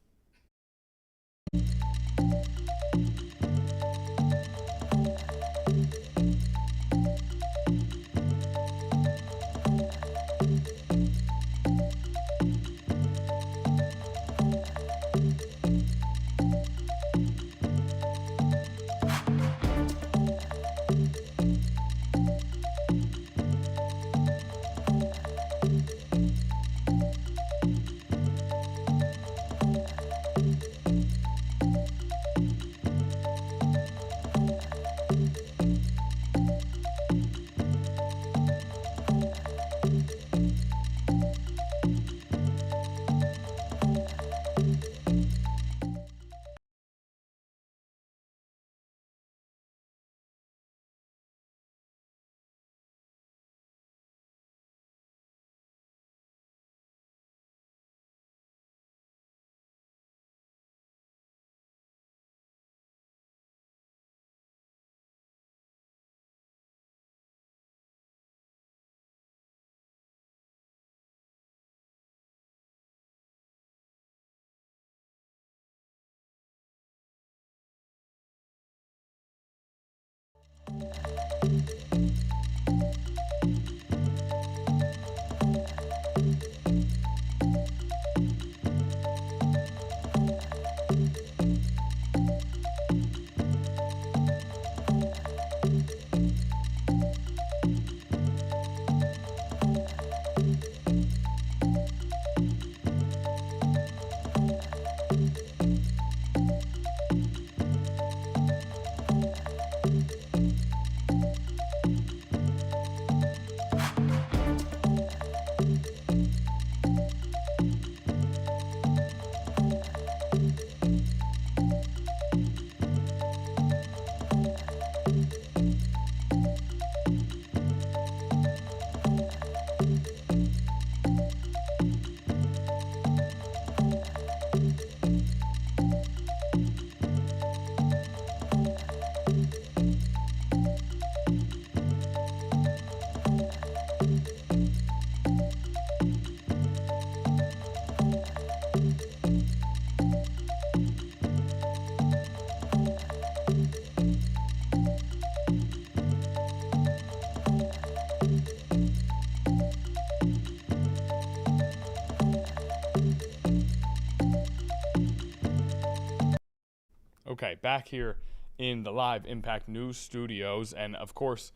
Okay, back here in the live Impact News studios, and of course,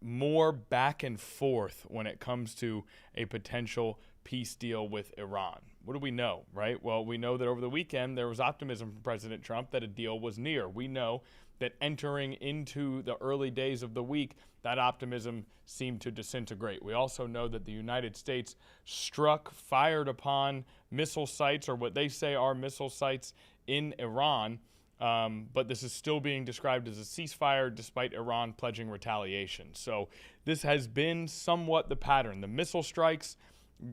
more back and forth when it comes to a potential peace deal with Iran. What do we know, right? Well, we know that over the weekend there was optimism from President Trump that a deal was near. We know that entering into the early days of the week, that optimism seemed to disintegrate. We also know that the United States fired upon missile sites, or what they say are missile sites, in Iran. But this is still being described as a ceasefire despite Iran pledging retaliation. So this has been somewhat the pattern. The missile strikes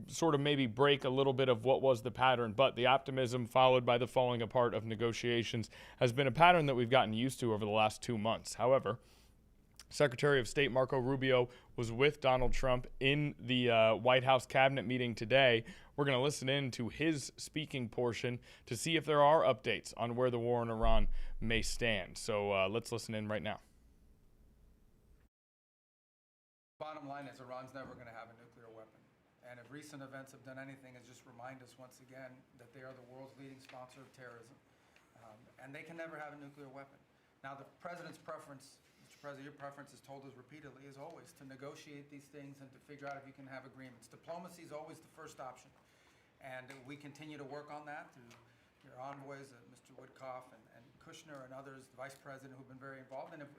sort of maybe break a little bit of what was the pattern, but the optimism followed by the falling apart of negotiations has been a pattern that we've gotten used to over the last 2 months. However, Secretary of State Marco Rubio was with Donald Trump in the White House cabinet meeting today. We're going to listen in to his speaking portion to see if there are updates on where the war in Iran may stand. So let's listen in right now. Bottom line is Iran's never going to have a nuclear weapon. And if recent events have done anything, is just remind us once again that they are the world's leading sponsor of terrorism. And they can never have a nuclear weapon. Now, the president's preference, Mr. President, your preference is told us repeatedly, is always to negotiate these things and to figure out if you can have agreements. Diplomacy is always the first option. And we continue to work on that through your envoys, Mr. Woodcock and Kushner and others, the vice president, who've been very involved. And if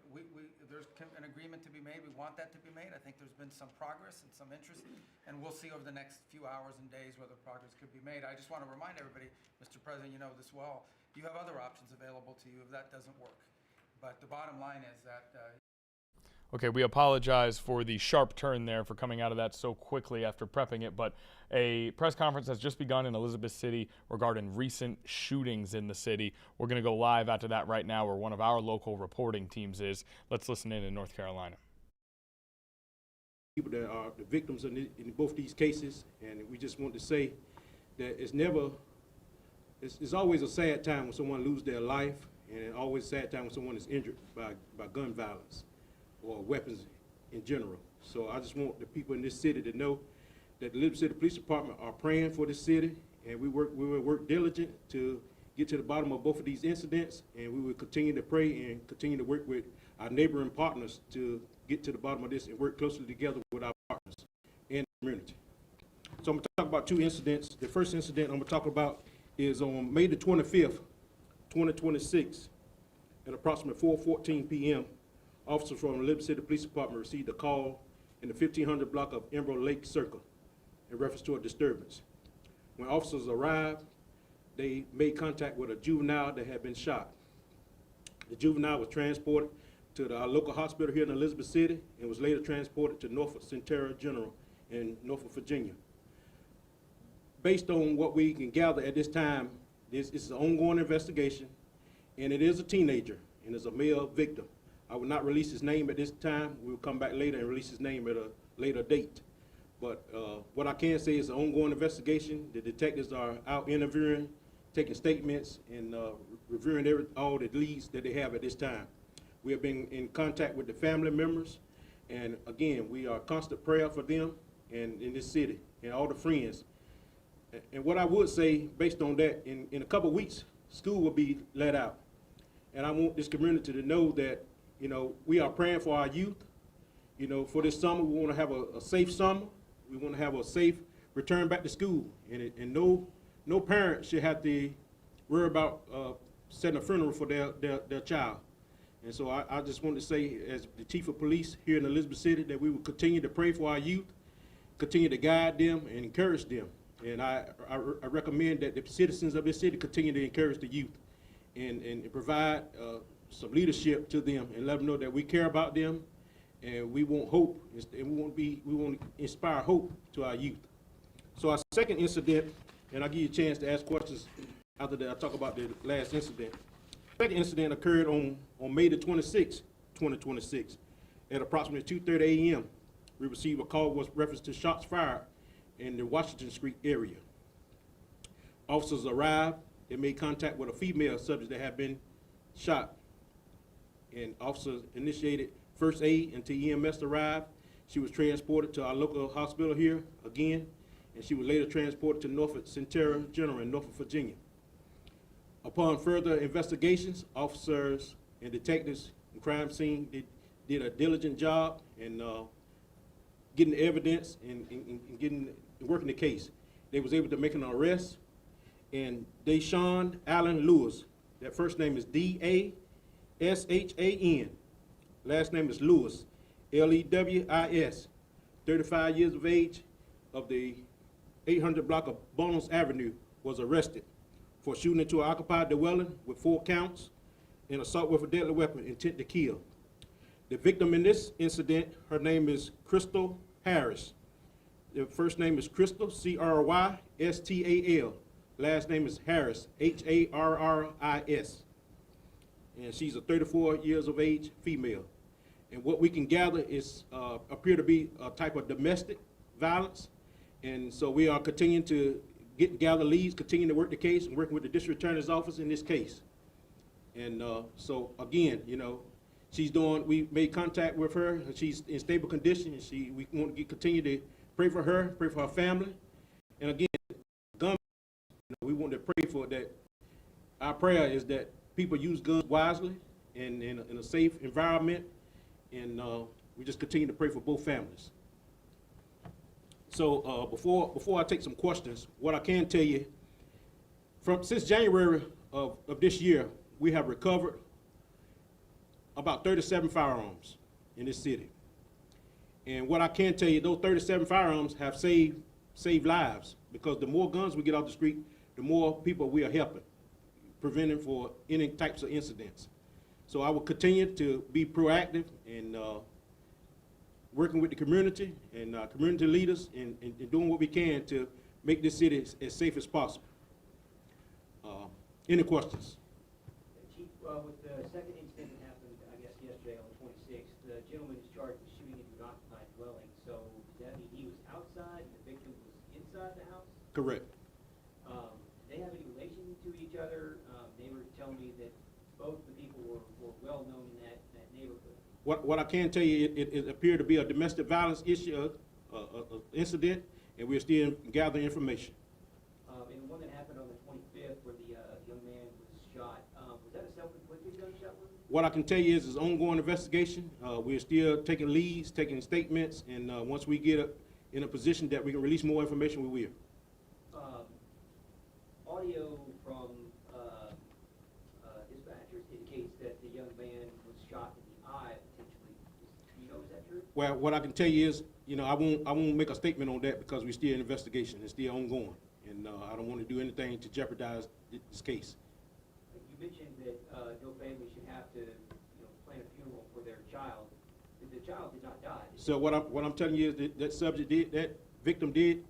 there's an agreement to be made, we want that to be made. I think there's been some progress and some interest, and we'll see over the next few hours and days whether progress could be made. I just want to remind everybody, Mr. President, you know this well, you have other options available to you if that doesn't work. But the bottom line is that Okay, we apologize for the sharp turn there for coming out of that so quickly after prepping it, but a press conference has just begun in Elizabeth City regarding recent shootings in the city. We're going to go live after that right now where one of our local reporting teams is. Let's listen in North Carolina. People that are the victims in both these cases, and we just want to say that it's always a sad time when someone loses their life, and it's always a sad time when someone is injured by gun violence or weapons in general. So I just want the people in this city to know that the Elizabeth City Police Department are praying for this city, and we will work diligent to get to the bottom of both of these incidents, and we will continue to pray and continue to work with our neighboring partners to get to the bottom of this and work closely together with our partners in the community. So I'm going to talk about 2 incidents. The first incident I'm going to talk about is on May the 25th, 2026, at approximately 4:14 p.m., officers from the Elizabeth City Police Department received a call in the 1500 block of Emerald Lake Circle in reference to a disturbance. When officers arrived, they made contact with a juvenile that had been shot. The juvenile was transported to our local hospital here in Elizabeth City and was later transported to Norfolk Central General in Norfolk, Virginia. Based on what we can gather at this time, this is an ongoing investigation, and it is a teenager and is a male victim. I will not release his name at this time. We'll come back later and release his name at a later date. But what I can say is an ongoing investigation. The detectives are out interviewing, taking statements, and reviewing all the leads that they have at this time. We have been in contact with the family members, and again, we are constant prayer for them and in this city and all the friends. And what I would say, based on that, in a couple of weeks, school will be let out. And I want this community to know that, you know, we are praying for our youth. You know, for this summer, we want to have a safe summer. We want to have a safe return back to school. And no parent should have to worry about setting a funeral for their child. And so I just want to say, as the chief of police here in Elizabeth City, that we will continue to pray for our youth, continue to guide them and encourage them. And I recommend that the citizens of this city continue to encourage the youth and provide some leadership to them and let them know that we care about them, and we want hope, and we want to inspire hope to our youth. So our second incident, and I'll give you a chance to ask questions after that I talk about the last incident. The second incident occurred on May the 26th, 2026, at approximately 2:30 a.m. We received a call with reference to shots fired in the Washington Street area. Officers arrived. They made contact with a female subject that had been shot. And officers initiated first aid until EMS arrived. She was transported to our local hospital here again, and she was later transported to Norfolk Central General in Norfolk, Virginia. Upon further investigations, officers and detectives in crime scene did a diligent job in getting the evidence and working the case. They was able to make an arrest, and Deshaun Allen Lewis, that first name is D-A-S-H-A-N, last name is Lewis, L-E-W-I-S, 35 years of age, of the 800 block of Bonus Avenue, was arrested for shooting into an occupied dwelling with 4 counts and assault with a deadly weapon, intent to kill. The victim in this incident, her name is Crystal Harris. The first name is Crystal, C-R-Y-S-T-A-L. Last name is Harris, H-A-R-R-I-S. And she's a 34 years of age female. And what we can gather is appear to be a type of domestic violence. And so we are continuing to gather leads, continue to work the case, and working with the district attorney's office in this case. And so again, you know, we made contact with her. She's in stable condition. And we want to continue to pray for her family. And again, guns, you know, we want to pray for that. Our prayer is that people use guns wisely and in a safe environment. And we just continue to pray for both families. So before I take some questions, what I can tell you, since January of this year, we have recovered about 37 firearms in this city. And what I can tell you, those 37 firearms have saved lives, because the more guns we get off the street, the more people we are helping, preventing for any types of incidents. So I will continue to be proactive and working with the community and community leaders and doing what we can to make this city as safe as possible. Any questions? Chief, with the second incident that happened, I guess yesterday on the 26th, the gentleman is charged with shooting into an occupied dwelling. So does that mean he was outside and the victim was inside the house? Correct. They have any relation to each other? They were telling me that both the people were well known in that neighborhood. What I can tell you, it appeared to be a domestic violence issue, incident, and we're still gathering information. And the one that happened on the 25th where the young man was shot, was that a self-inflicted gunshot wound? What I can tell you is ongoing investigation. We're still taking leads, taking statements, and once we get in a position that we can release more information, we will. Audio from dispatchers indicates that the young man was shot in the eye potentially. Do you know, is that true? Well, what I can tell you is, you know, I won't make a statement on that because we're still in investigation. It's still ongoing, and I don't want to do anything to jeopardize this case. You mentioned that no family should have to, plan a funeral for their child. The child did not die. So what I'm telling you is that victim did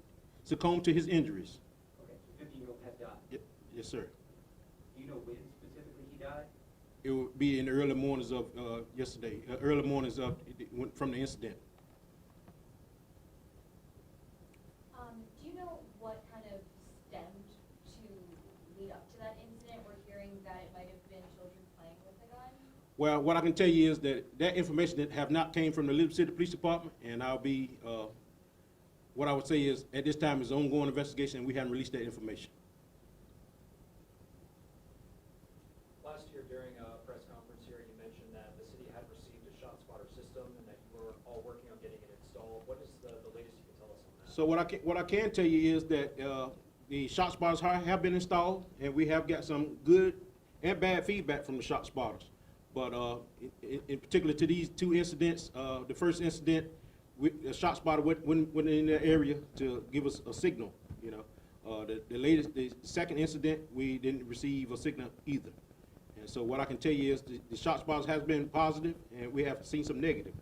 succumb to his injuries. Okay, so 15-year-old has died. Yes, sir. Do you know when specifically he died? It would be in the early mornings of yesterday, early mornings from the incident. Do you know what kind of stemmed to lead up to that incident? We're hearing that it might have been children playing with a gun. Well, what I can tell you is that information that have not came from the Liberty City Police Department, and what I would say is at this time is ongoing investigation, and we haven't released that information. Last year during a press conference here, you mentioned that the city had received a ShotSpotter system and that you were all working on getting it installed. What is the latest you can tell us on that? So what I can tell you is that the ShotSpotters have been installed, and we have got some good and bad feedback from the ShotSpotters. But in particular to these two incidents, the first incident, the ShotSpotter went in the area to give us a signal. You know, the second incident, we didn't receive a signal either. And so what I can tell you is the ShotSpotters has been positive, and we have seen some negative.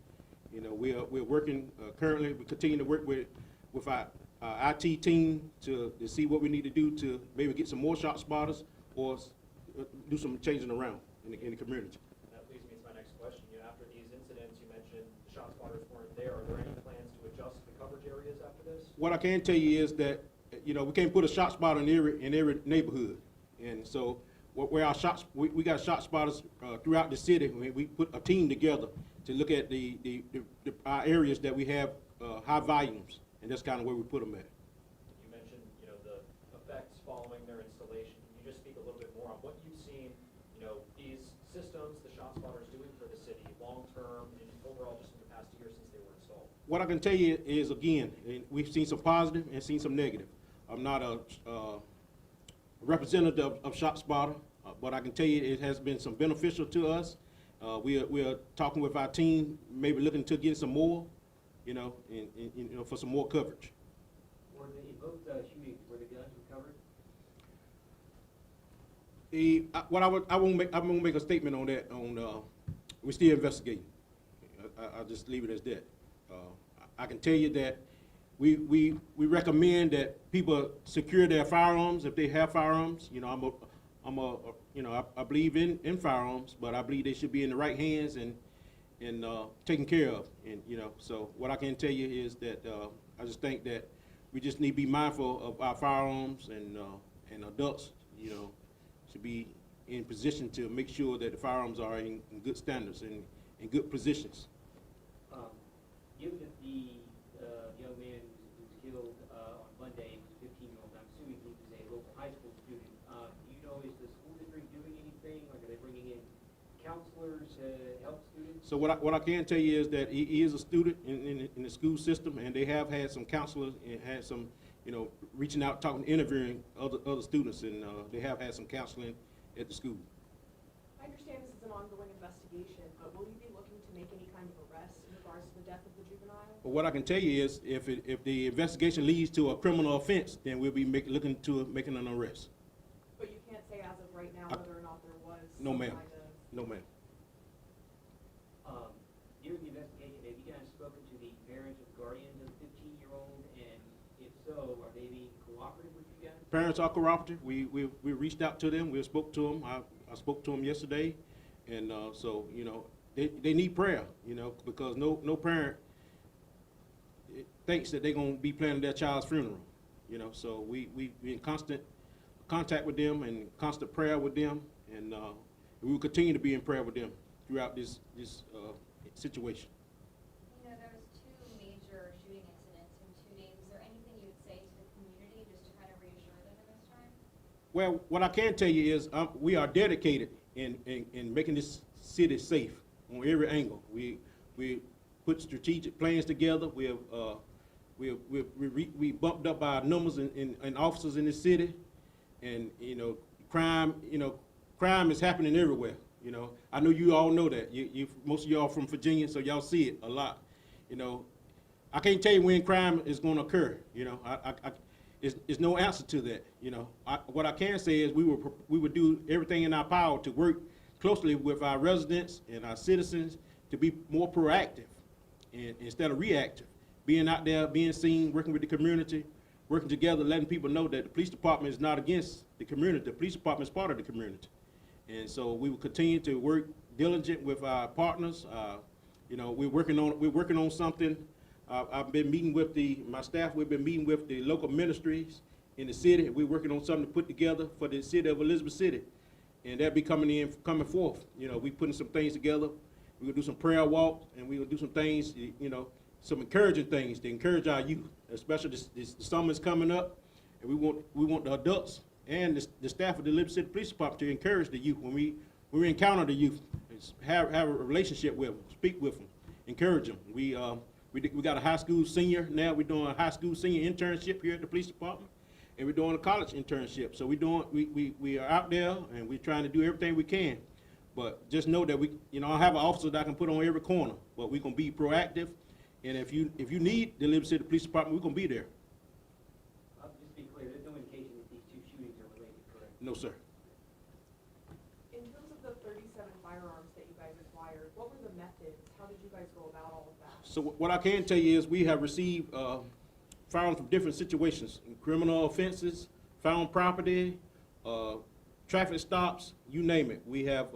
You know, we're working currently. We continue to work with our IT team to see what we need to do to maybe get some more ShotSpotters or do some changing around in the community. That leads me to my next question. After these incidents, you mentioned the ShotSpotters weren't there. Are there any plans to adjust the coverage areas after this? What I can tell you is that, you know, we can't put a ShotSpotter in every neighborhood, and so where our shots, we got ShotSpotters throughout the city. We put a team together to look at our areas that we have high volumes, and that's kind of where we put them at. You mentioned, the effects following their installation. Can you just speak a little bit more on what you've seen, these systems, the ShotSpotters doing for the city, long-term and overall just in the past year since they were installed? What I can tell you is, again, we've seen some positive and seen some negative. I'm not a representative of ShotSpotter, but I can tell you it has been some beneficial to us. We are talking with our team, maybe looking to get some more, and for some more coverage. Were in both shootings, were the guns recovered? I won't make a statement on that. We're still investigating. I'll just leave it as that. I can tell you that we recommend that people secure their firearms if they have firearms. I believe in firearms, but I believe they should be in the right hands and taken care of. And so what I can tell you is that I just think that we just need to be mindful of our firearms, and adults, should be in position to make sure that the firearms are in good standards and in good positions. Given that the young man who was killed on Monday was a 15-year-old, I'm assuming he was a local high school student. Do you know, is the school district doing anything? Like, are they bringing in counselors to help students? So what I can tell you is that he is a student in the school system, and they have had some counselors and had some, reaching out, talking, interviewing other students, and they have had some counseling at the school. I understand this is an ongoing investigation, but will you be looking to make any kind of arrest in regards to the death of the juvenile? But what I can tell you is, if the investigation leads to a criminal offense, then we'll be looking to making an arrest. But you can't say as of right now whether or not there was No, some ma'am. kind of... No, ma'am. During the investigation, have you guys spoken to the parents or guardians of the 15-year-old? And if so, are they being cooperative with you guys? Parents are cooperative. We reached out to them. We spoke to them. I spoke to them yesterday, and so they need prayer. Because no parent thinks that they're going to be planning their child's funeral. So we in constant contact with them and constant prayer with them, and we will continue to be in prayer with them throughout this situation. There was 2 major shooting incidents in 2 days. Is there anything you would say to the community just to kind of reassure them in this time? Well, what I can tell you is we are dedicated in making this city safe on every angle. We put strategic plans together. We bumped up our numbers in officers in this city, and crime is happening everywhere. I know you all know that. Most of y'all from Virginia, so y'all see it a lot. I can't tell you when crime is going to occur. It's no answer to that. What I can say is we would do everything in our power to work closely with our residents and our citizens to be more proactive instead of reactive. Being out there, being seen, working with the community, working together, letting people know that the police department is not against the community. The police department is part of the community. And so we will continue to work diligent with our partners. We're working on something. I've been meeting with my staff. We've been meeting with the local ministries in the city. We're working on something to put together for the city of Elizabeth City, and that'll be coming forth. We putting some things together. We're gonna do some prayer walks, and we're gonna do some things, some encouraging things to encourage our youth, especially this summer is coming up, and we want the adults and the staff of the Elizabeth City Police Department to encourage the youth when we encounter the youth, have a relationship with them, speak with them, encourage them. We got a high school senior now. We're doing a high school senior internship here at the police department, and we're doing a college internship. So we are out there, and we're trying to do everything we can. But just know that I have an officer that I can put on every corner. But we're gonna be proactive, and if you need the Elizabeth City Police Department, we're gonna be there. Just to be clear, there's no indication that these 2 shootings are related, correct? No, sir. In terms of the 37 firearms that you guys acquired, what were the methods? How did you guys go about all of that? So what I can tell you is we have received firearms from different situations, criminal offenses, found property, traffic stops, you name it. We have,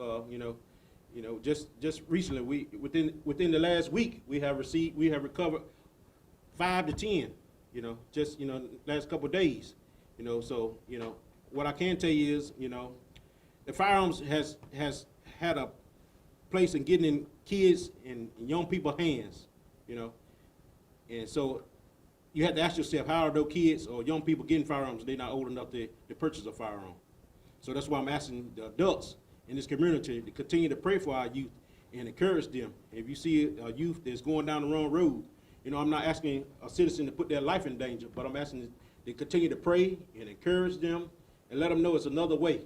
just recently, within the last week, we have recovered 5 to 10, last couple of days, So what I can tell you is, the firearms has had a place in getting in kids and young people's hands, and so you have to ask yourself, how are those kids or young people getting firearms if they're not old enough to purchase a firearm? So that's why I'm asking the adults in this community to continue to pray for our youth and encourage them. If you see a youth that's going down the wrong road, you know, I'm not asking a citizen to put their life in danger, but I'm asking to continue to pray and encourage them and let them know it's another way.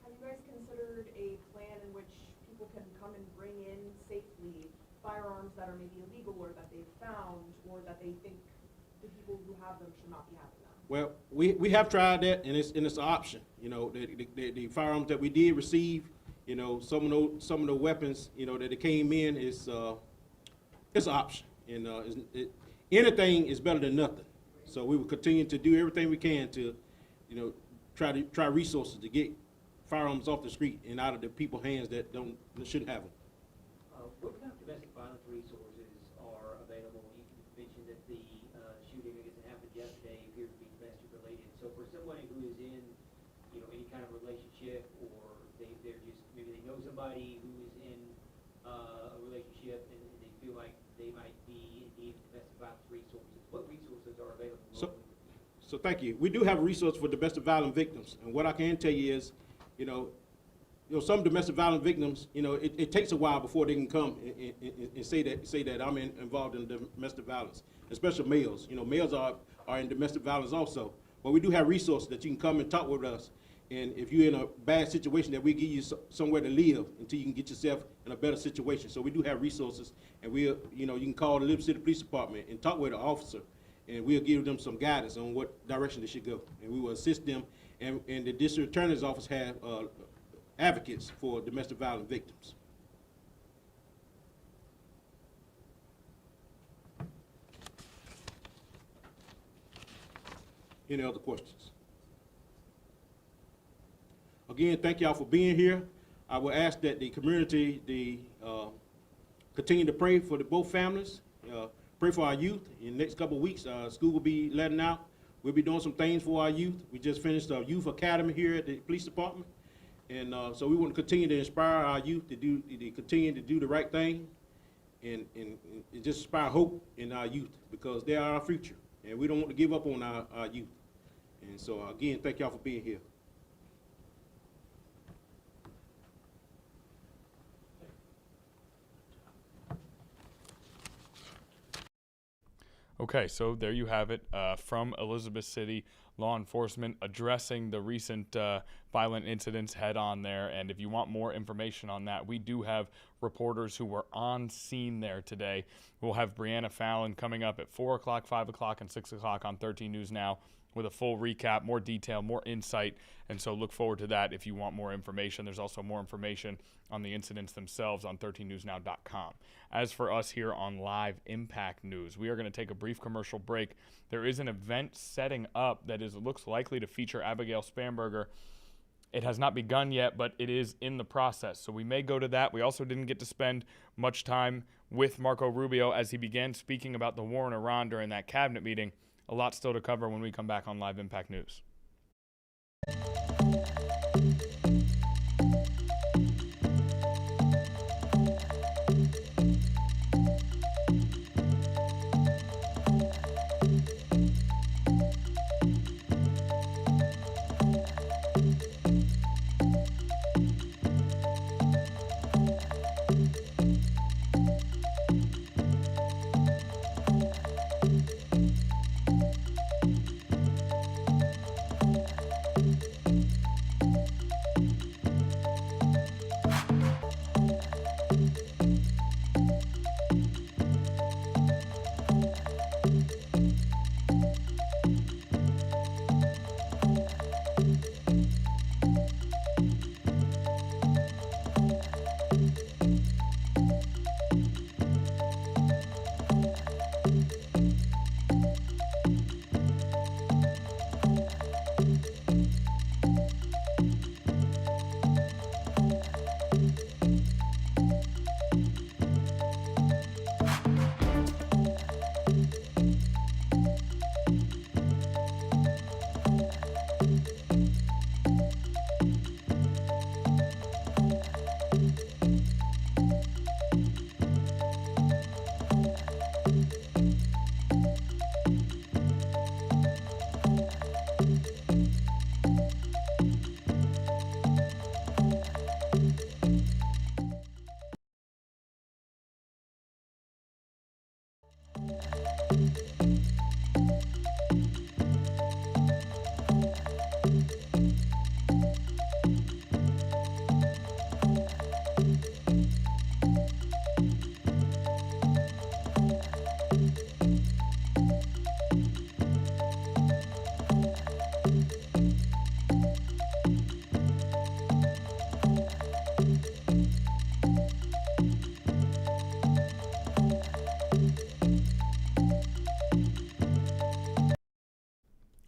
Have you guys considered a plan in which people can come and bring in safely firearms that are maybe illegal or that they've found or that they think the people who have them should not be having them? Well, we have tried that, and it's an option. You know, the firearms that we did receive, you know, some of the weapons, you know, that it came in is it's an option. And anything is better than nothing. So we will continue to do everything we can to, you know, try resources to get firearms off the street and out of the people's hands that shouldn't have them. What kind of domestic violence resources are available? You mentioned that the shooting, I guess it happened yesterday, appears to be domestic related. So for somebody who is in, you know, any kind of relationship, or they're just, maybe they know somebody who is in a relationship and they feel like they might be in need of domestic violence resources, what resources are available locally? So thank you. We do have a resource for domestic violence victims, and what I can tell you is, you know, some domestic violence victims, you know, it takes a while before they can come and say that I'm involved in domestic violence, especially males. You know, males are in domestic violence also, but we do have resources that you can come and talk with us, and if you're in a bad situation, that we give you somewhere to live until you can get yourself in a better situation. So we do have resources, and you know, you can call the Liberty City Police Department and talk with an officer, and we'll give them some guidance on what direction they should go, and we will assist them. And the district attorney's office have advocates for domestic violence victims. Any other questions? Again, thank y'all for being here. I will ask that the community continue to pray for both families, pray for our youth. In the next couple of weeks, school will be letting out. We'll be doing some things for our youth. We just finished a youth academy here at the police department. And so we want to continue to inspire our youth to continue to do the right thing and just inspire hope in our youth, because they are our future. And we don't want to give up on our youth. And so again, thank y'all for being here. Okay, so there you have it from Elizabeth City law enforcement addressing the recent violent incidents head on there. And if you want more information on that, we do have reporters who were on scene there today. We'll have Brianna Fallon coming up at 4 o'clock, 5 o'clock, and 6 o'clock on 13 News Now with a full recap, more detail, more insight. And so look forward to that if you want more information. There's also more information on the incidents themselves on 13newsnow.com. As for us here on Live Impact News, we are going to take a brief commercial break. There is an event setting up that looks likely to feature Abigail Spanberger. It has not begun yet, but it is in the process. So we may go to that. We also didn't get to spend much time with Marco Rubio as he began speaking about the war in Iran during that cabinet meeting. A lot still to cover when we come back on Live Impact News.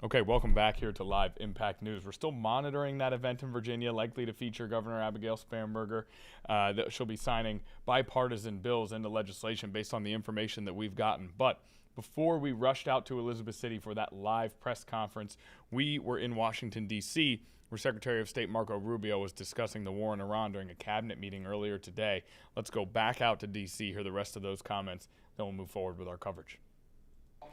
Okay, welcome back here to Live Impact News. We're still monitoring that event in Virginia, likely to feature Governor Abigail Spanberger. That she'll be signing bipartisan bills into legislation based on the information that we've gotten. But before we rushed out to Elizabeth City for that live press conference, we were in Washington, D.C., where Secretary of State Marco Rubio was discussing the war in Iran during a cabinet meeting earlier today. Let's go back out to D.C., hear the rest of those comments, then we'll move forward with our coverage.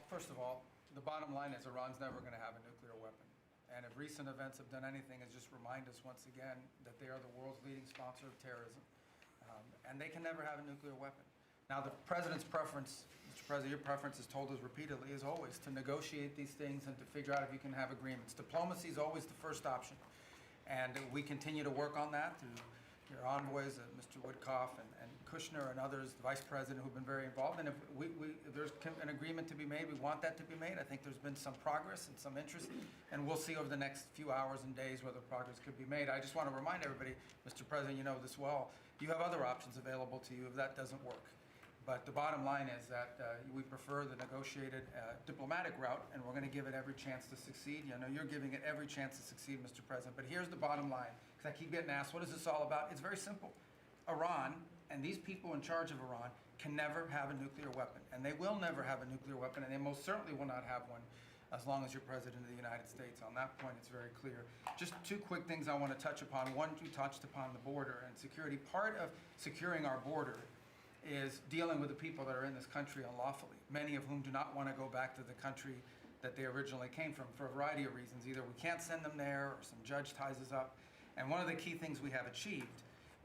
First of all, the bottom line is Iran's never going to have a nuclear weapon. And if recent events have done anything, is just remind us once again that they are the world's leading sponsor of terrorism. And they can never have a nuclear weapon. Now, the president's preference, Mr. President, your preference is told us repeatedly, is always to negotiate these things and to figure out if you can have agreements. Diplomacy is always the first option. And we continue to work on that through your envoys, Mr. Woodcoff and Kushner and others, the vice president, who've been very involved. And if there's an agreement to be made, we want that to be made. I think there's been some progress and some interest, and we'll see over the next few hours and days whether progress could be made. I just want to remind everybody, Mr. President, you know this well, you have other options available to you if that doesn't work. But the bottom line is that we prefer the negotiated diplomatic route, and we're going to give it every chance to succeed. You know, you're giving it every chance to succeed, Mr. President. But here's the bottom line, because I keep getting asked, what is this all about? It's very simple. Iran and these people in charge of Iran can never have a nuclear weapon, and they will never have a nuclear weapon, and they most certainly will not have one as long as you're President of the United States. On that point, it's very clear. Just two quick things I want to touch upon. One, you touched upon the border and security. Part of securing our border is dealing with the people that are in this country unlawfully, many of whom do not want to go back to the country that they originally came from for a variety of reasons. Either we can't send them there, or some judge ties us up. And one of the key things we have achieved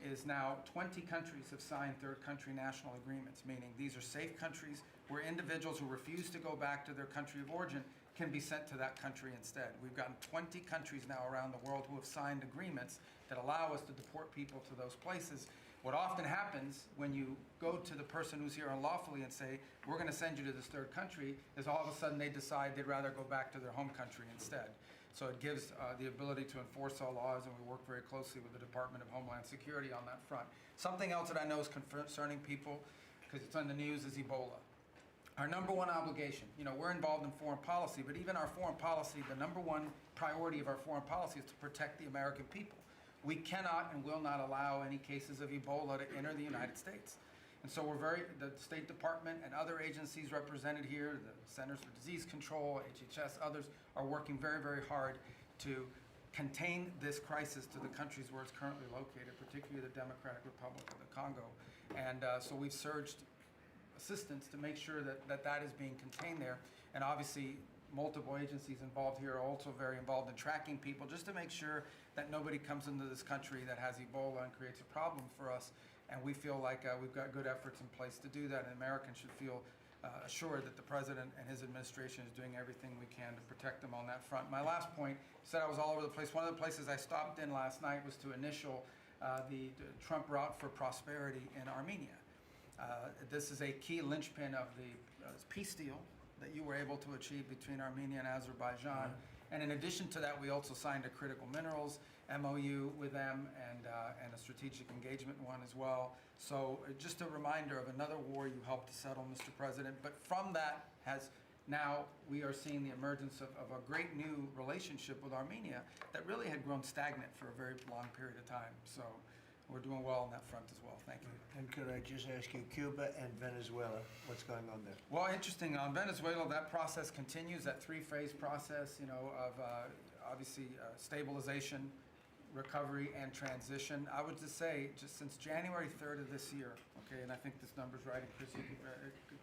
is now 20 countries have signed third country national agreements, meaning these are safe countries where individuals who refuse to go back to their country of origin can be sent to that country instead. We've gotten 20 countries now around the world who have signed agreements that allow us to deport people to those places. What often happens when you go to the person who's here unlawfully and say, we're going to send you to this third country, is all of a sudden they decide they'd rather go back to their home country instead. So it gives the ability to enforce our laws, and we work very closely with the Department of Homeland Security on that front. Something else that I know is concerning people, because it's on the news, is Ebola. Our number one obligation, you know, we're involved in foreign policy, but even our foreign policy, the number one priority of our foreign policy is to protect the American people. We cannot and will not allow any cases of Ebola to enter the United States. And so the State Department and other agencies represented here, the Centers for Disease Control, HHS, others, are working very, very hard to contain this crisis to the countries where it's currently located, particularly the Democratic Republic of the Congo. And so we've surged assistance to make sure that is being contained there. And obviously, multiple agencies involved here are also very involved in tracking people, just to make sure that nobody comes into this country that has Ebola and creates a problem for us. And we feel like we've got good efforts in place to do that, and Americans should feel assured that the President and his administration is doing everything we can to protect them on that front. My last point, you said I was all over the place. One of the places I stopped in last night was to initial the Trump Route for Prosperity in Armenia. This is a key linchpin of the peace deal that you were able to achieve between Armenia and Azerbaijan. And in addition to that, we also signed a critical minerals MOU with them and a strategic engagement one as well. So just a reminder of another war you helped to settle, Mr. President. But from that now we are seeing the emergence of a great new relationship with Armenia that really had grown stagnant for a very long period of time. So we're doing well on that front as well. Thank you. And could I just ask you, Cuba and Venezuela, what's going on there? Well, interesting. On Venezuela, that process continues, that three-phase process, you know, of obviously stabilization, recovery, and transition. I would just say, just since January 3rd of this year, okay, and I think this number's right, and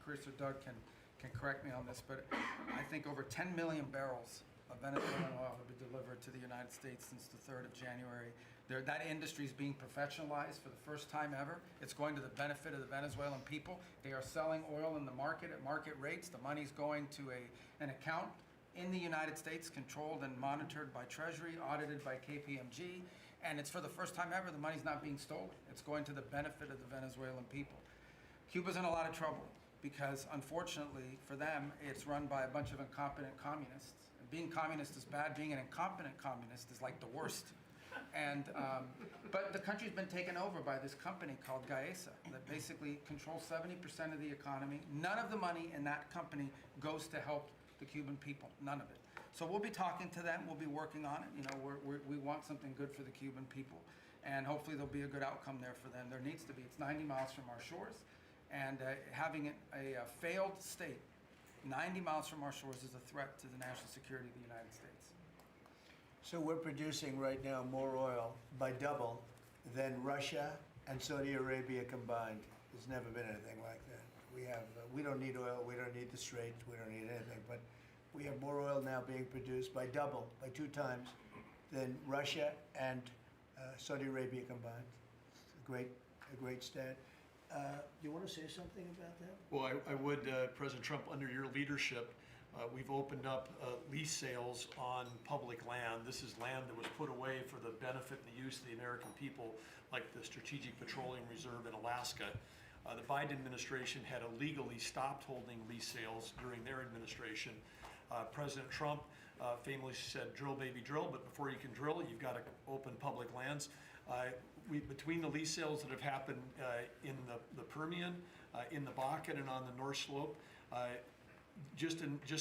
Chris or Doug can correct me on this, but I think over 10 million barrels of Venezuelan oil have been delivered to the United States since the 3rd of January. That industry is being professionalized for the first time ever. It's going to the benefit of the Venezuelan people. They are selling oil in the market at market rates. The money's going to an account in the United States, controlled and monitored by Treasury, audited by KPMG, and it's for the first time ever the money's not being stolen. It's going to the benefit of the Venezuelan people. Cuba's in a lot of trouble because, unfortunately for them, it's run by a bunch of incompetent communists. And being communist is bad. Being an incompetent communist is like the worst. And but the country's been taken over by this company called Gaesa that basically controls 70% of the economy. None of the money in that company goes to help the Cuban people, none of it. So we'll be talking to them. We'll be working on it. You know, we want something good for the Cuban people, and hopefully there'll be a good outcome there for them. There needs to be. It's 90 miles from our shores, and having it a failed state 90 miles from our shores is a threat to the national security of the United States. So we're producing right now more oil by double than Russia and Saudi Arabia combined. There's never been anything like that. We don't need oil, we don't need the Straits, we don't need anything, but we have more oil now being produced by double, by 2 times, than Russia and Saudi Arabia combined. It's a great stat. You want to say something about that? Well, I would, President Trump, under your leadership, we've opened up lease sales on public land. This is land that was put away for the benefit and the use of the American people, like the Strategic Petroleum Reserve in Alaska. The Biden administration had illegally stopped holding lease sales during their administration. President Trump famously said, drill, baby, drill, but before you can drill, you've got to open public lands. Between the lease sales that have happened in the Permian, in the Bakken, and on the North Slope, just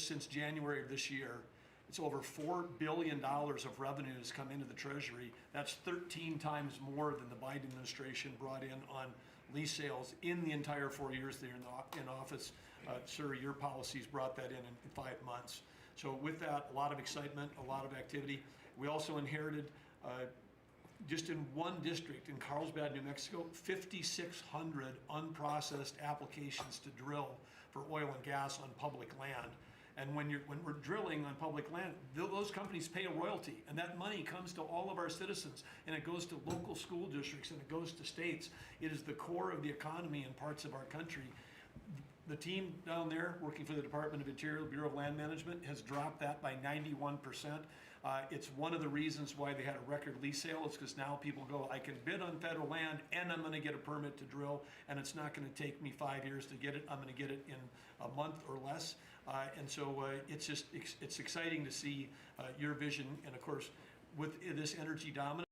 since January of this year, it's over $4 billion of revenues come into the Treasury. That's 13 times more than the Biden administration brought in on lease sales in the entire 4 years they're in office. Sir, your policies brought that in 5 months. So with that, a lot of excitement, a lot of activity. We also inherited, just in one district in Carlsbad, New Mexico, 5,600 unprocessed applications to drill for oil and gas on public land. And when we're drilling on public land, those companies pay a royalty, and that money comes to all of our citizens, and it goes to local school districts, and it goes to states. It is the core of the economy in parts of our country. The team down there working for the Department of Interior, Bureau of Land Management, has dropped that by 91%. It's one of the reasons why they had a record lease sale. It's because now people go, I can bid on federal land and I'm going to get a permit to drill, and it's not going to take me 5 years to get it. I'm going to get it in a month or less. And so it's exciting to see your vision, and of course, with this energy dominance.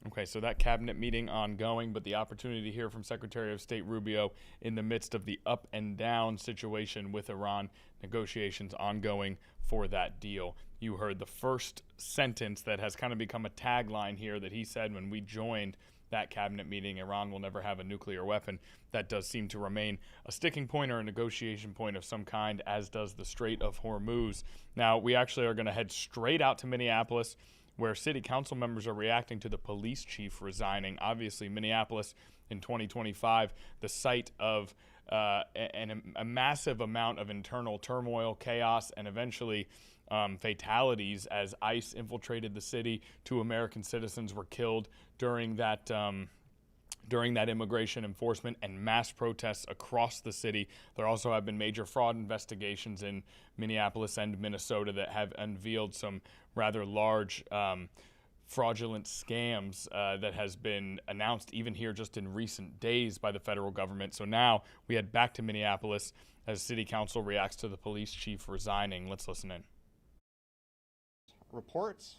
Okay, so that cabinet meeting ongoing, but the opportunity to hear from Secretary of State Rubio in the midst of the up and down situation with Iran, negotiations ongoing for that deal. You heard the first sentence that has kind of become a tagline here that he said when we joined that cabinet meeting: Iran will never have a nuclear weapon. That does seem to remain a sticking point or a negotiation point of some kind, as does the Strait of Hormuz. Now, we actually are going to head straight out to Minneapolis, where city council members are reacting to the police chief resigning. Obviously, Minneapolis in 2025, the site of a massive amount of internal turmoil, chaos, and eventually fatalities as ICE infiltrated the city. 2 American citizens were killed during that immigration enforcement and mass protests across the city. There also have been major fraud investigations in Minneapolis and Minnesota that have unveiled some rather large fraudulent scams that has been announced even here just in recent days by the federal government. So now we head back to Minneapolis as city council reacts to the police chief resigning. Let's listen in. Reports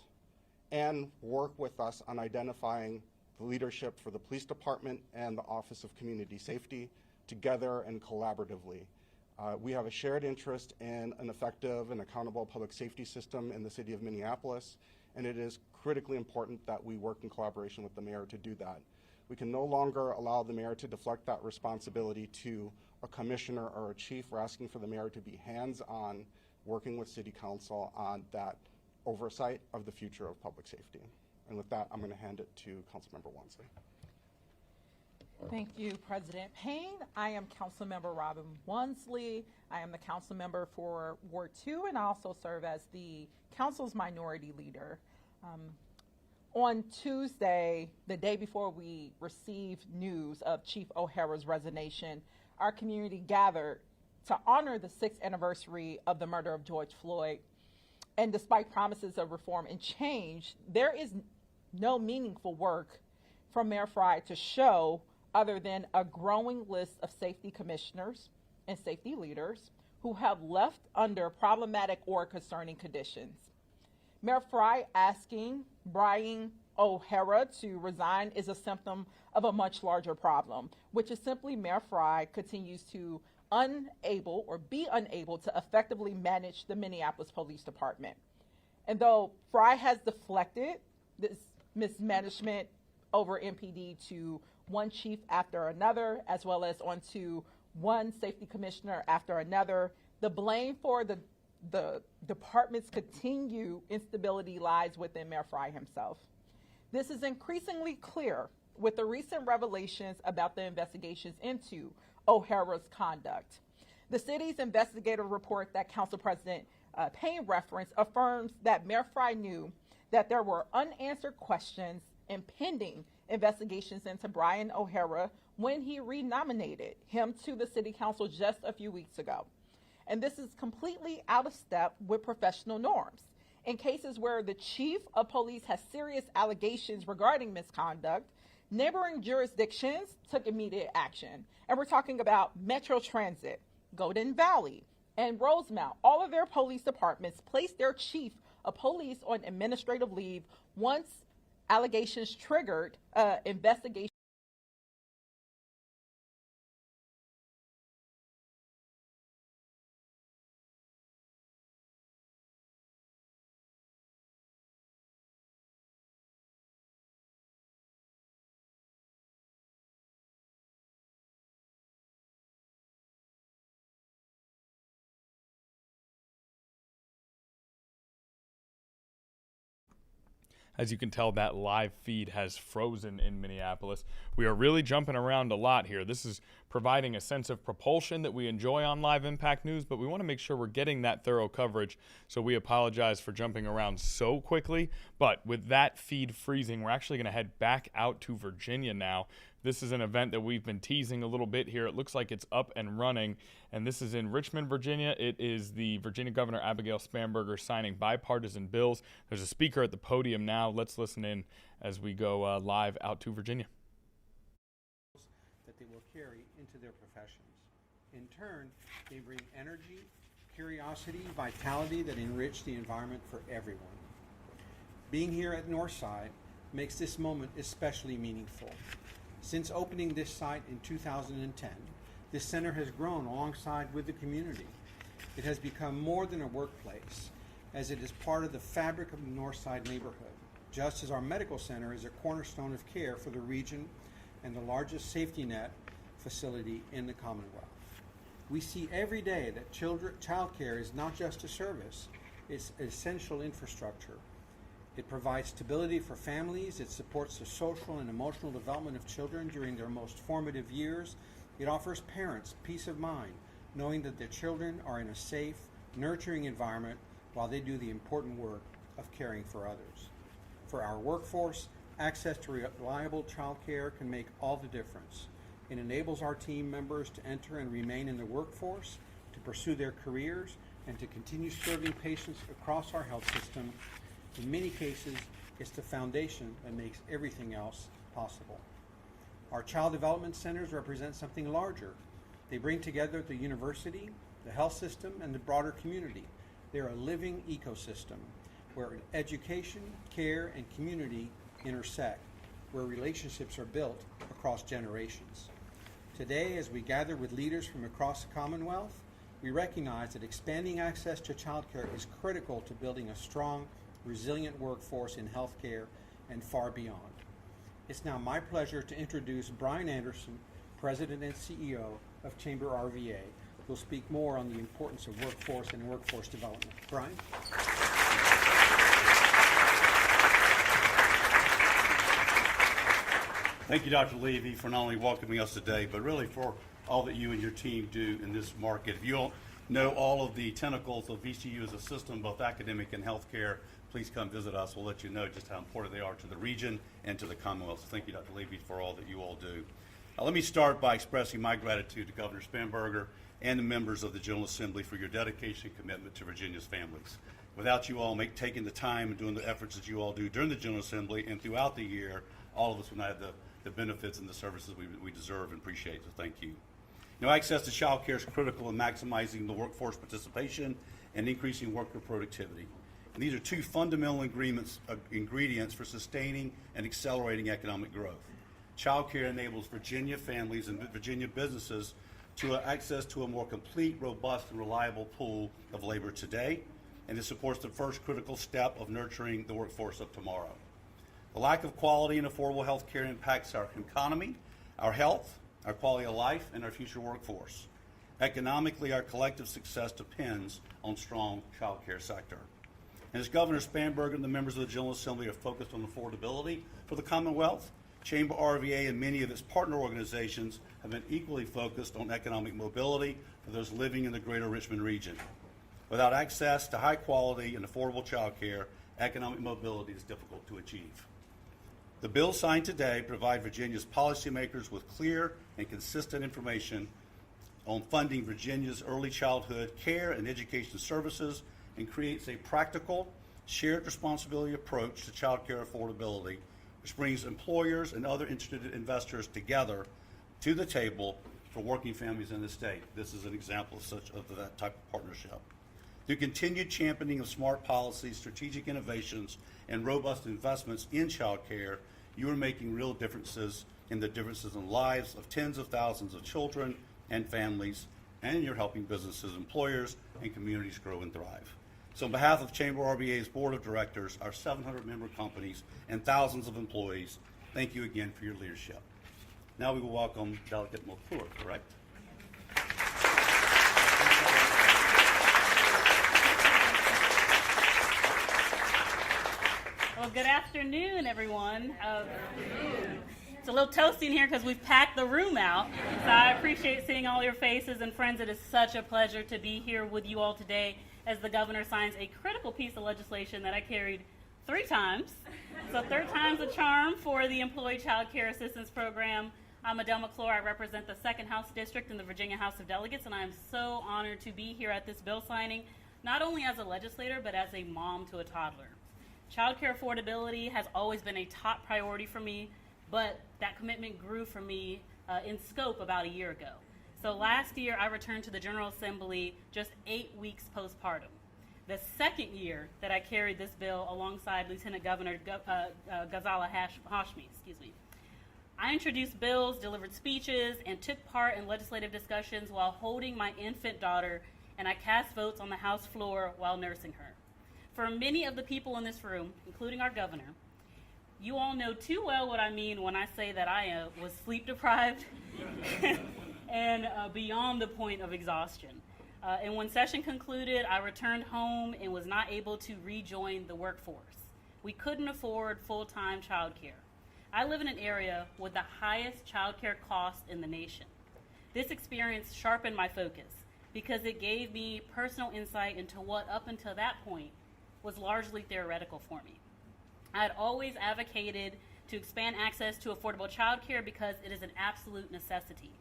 and work with us on identifying the leadership for the police department and the Office of Community Safety together and collaboratively. We have a shared interest in an effective and accountable public safety system in the city of Minneapolis, and it is critically important that we work in collaboration with the mayor to do that. We can no longer allow the mayor to deflect that responsibility to a commissioner or a chief. We're asking for the mayor to be hands-on, working with city council on that oversight of the future of public safety. And with that, I'm going to hand it to Councilmember Wansley. Thank you, President Payne. I am Councilmember Robin Wansley. I am the council member for Ward 2, and I also serve as the council's minority leader. On Tuesday, the day before we received news of Chief O'Hara's resignation, our community gathered to honor the 6th anniversary of the murder of George Floyd. And despite promises of reform and change, there is no meaningful work from Mayor Frey to show other than a growing list of safety commissioners and safety leaders who have left under problematic or concerning conditions. Mayor Frey asking Brian O'Hara to resign is a symptom of a much larger problem, which is simply Mayor Frey continues to unable or be unable to effectively manage the Minneapolis Police Department. And though Fry has deflected this mismanagement over MPD to one chief after another, as well as onto one safety commissioner after another, the blame for the department's continued instability lies within Mayor Fry himself. This is increasingly clear with the recent revelations about the investigations into O'Hara's conduct. The city's investigative report that Council President Payne referenced affirms that Mayor Fry knew that there were unanswered questions and pending investigations into Brian O'Hara when he renominated him to the City Council just a few weeks ago. And this is completely out of step with professional norms. In cases where the chief of police has serious allegations regarding misconduct, neighboring jurisdictions took immediate action. And we're talking about Metro Transit, Golden Valley, and Rosemount. All of their police departments placed their chief of police on administrative leave once allegations triggered investigation. As you can tell, that live feed has frozen in Minneapolis. We are really jumping around a lot here. This is providing a sense of propulsion that we enjoy on Live Impact News, but we want to make sure we're getting that thorough coverage, so we apologize for jumping around so quickly. But with that feed freezing, we're actually going to head back out to Virginia now. This is an event that we've been teasing a little bit here. It looks like it's up and running, and this is in Richmond, Virginia. It is the Virginia Governor Abigail Spanberger signing bipartisan bills. There's a speaker at the podium now. Let's listen in as we go live out to Virginia. That they will carry into their professions. In turn, they bring energy, curiosity, vitality that enrich the environment for everyone. Being here at Northside makes this moment especially meaningful. Since opening this site in 2010, this center has grown alongside with the community. It has become more than a workplace, as it is part of the fabric of the Northside neighborhood, just as our medical center is a cornerstone of care for the region and the largest safety net facility in the Commonwealth. We see every day that child care is not just a service, it's essential infrastructure. It provides stability for families, it supports the social and emotional development of children during their most formative years. It offers parents peace of mind, knowing that their children are in a safe, nurturing environment while they do the important work of caring for others. For our workforce, access to reliable child care can make all the difference. It enables our team members to enter and remain in the workforce, to pursue their careers, and to continue serving patients across our health system. In many cases, it's the foundation that makes everything else possible. Our child development centers represent something larger. They bring together the university, the health system, and the broader community. They're a living ecosystem where education, care, and community intersect, where relationships are built across generations. Today, as we gather with leaders from across the Commonwealth, we recognize that expanding access to childcare is critical to building a strong, resilient workforce in healthcare and far beyond. It's now my pleasure to introduce Brian Anderson, President and CEO of Chamber RVA, who will speak more on the importance of workforce and workforce development. Brian? Thank you, Dr. Levy, for not only welcoming us today, but really for all that you and your team do in this market. If you don't know all of the tentacles of VCU as a system, both academic and healthcare, please come visit us. We'll let you know just how important they are to the region and to the Commonwealth. So thank you, Dr. Levy, for all that you all do. Let me start by expressing my gratitude to Governor Spanberger and the members of the General Assembly for your dedication and commitment to Virginia's families. Without you all taking the time and doing the efforts that you all do during the General Assembly and throughout the year, all of us would not have the benefits and the services we deserve and appreciate, so thank you. Now, access to child care is critical in maximizing the workforce participation and increasing worker productivity. And these are two fundamental ingredients for sustaining and accelerating economic growth. Child care enables Virginia families and Virginia businesses to access to a more complete, robust, and reliable pool of labor today, and it supports the first critical step of nurturing the workforce of tomorrow. The lack of quality and affordable health care impacts our economy, our health, our quality of life, and our future workforce. Economically, our collective success depends on strong child care sector. And as Governor Spanberger and the members of the General Assembly are focused on affordability for the Commonwealth, Chamber RVA and many of its partner organizations have been equally focused on economic mobility for those living in the greater Richmond region. Without access to high quality and affordable child care, economic mobility is difficult to achieve. The bills signed today provide Virginia's policymakers with clear and consistent information on funding Virginia's early childhood care and education services and creates a practical, shared responsibility approach to child care affordability, which brings employers and other interested investors together to the table for working families in the state. This is an example of that type of partnership. Through continued championing of smart policies, strategic innovations, and robust investments in child care, you are making real differences in the lives of tens of thousands of children and families, and you're helping businesses, employers, and communities grow and thrive. So on behalf of Chamber RBA's Board of Directors, our 700-member companies, and thousands of employees, thank you again for your leadership. Now we will welcome Delegate McClure, correct? Well, good afternoon, everyone. It's a little toasty in here because we've packed the room out. So I appreciate seeing all your faces and friends. It is such a pleasure to be here with you all today as the governor signs a critical piece of legislation that I carried 3 times. So 3rd time's a charm for the Employee Child Care Assistance Program. I'm Adele McClure. I represent the 2nd House District in the Virginia House of Delegates, and I am so honored to be here at this bill signing, not only as a legislator, but as a mom to a toddler. Child care affordability has always been a top priority for me, but that commitment grew for me in scope about a year ago. So last year, I returned to the General Assembly just 8 weeks postpartum. The 2nd year that I carried this bill alongside Lieutenant Governor Ghazala Hashmi, I introduced bills, delivered speeches, and took part in legislative discussions while holding my infant daughter, and I cast votes on the House floor while nursing her. For many of the people in this room, including our governor, you all know too well what I mean when I say that I was sleep deprived and beyond the point of exhaustion. And when session concluded, I returned home and was not able to rejoin the workforce. We couldn't afford full-time childcare. I live in an area with the highest childcare costs in the nation. This experience sharpened my focus because it gave me personal insight into what, up until that point, was largely theoretical for me. I had always advocated to expand access to affordable childcare because it is an absolute necessity,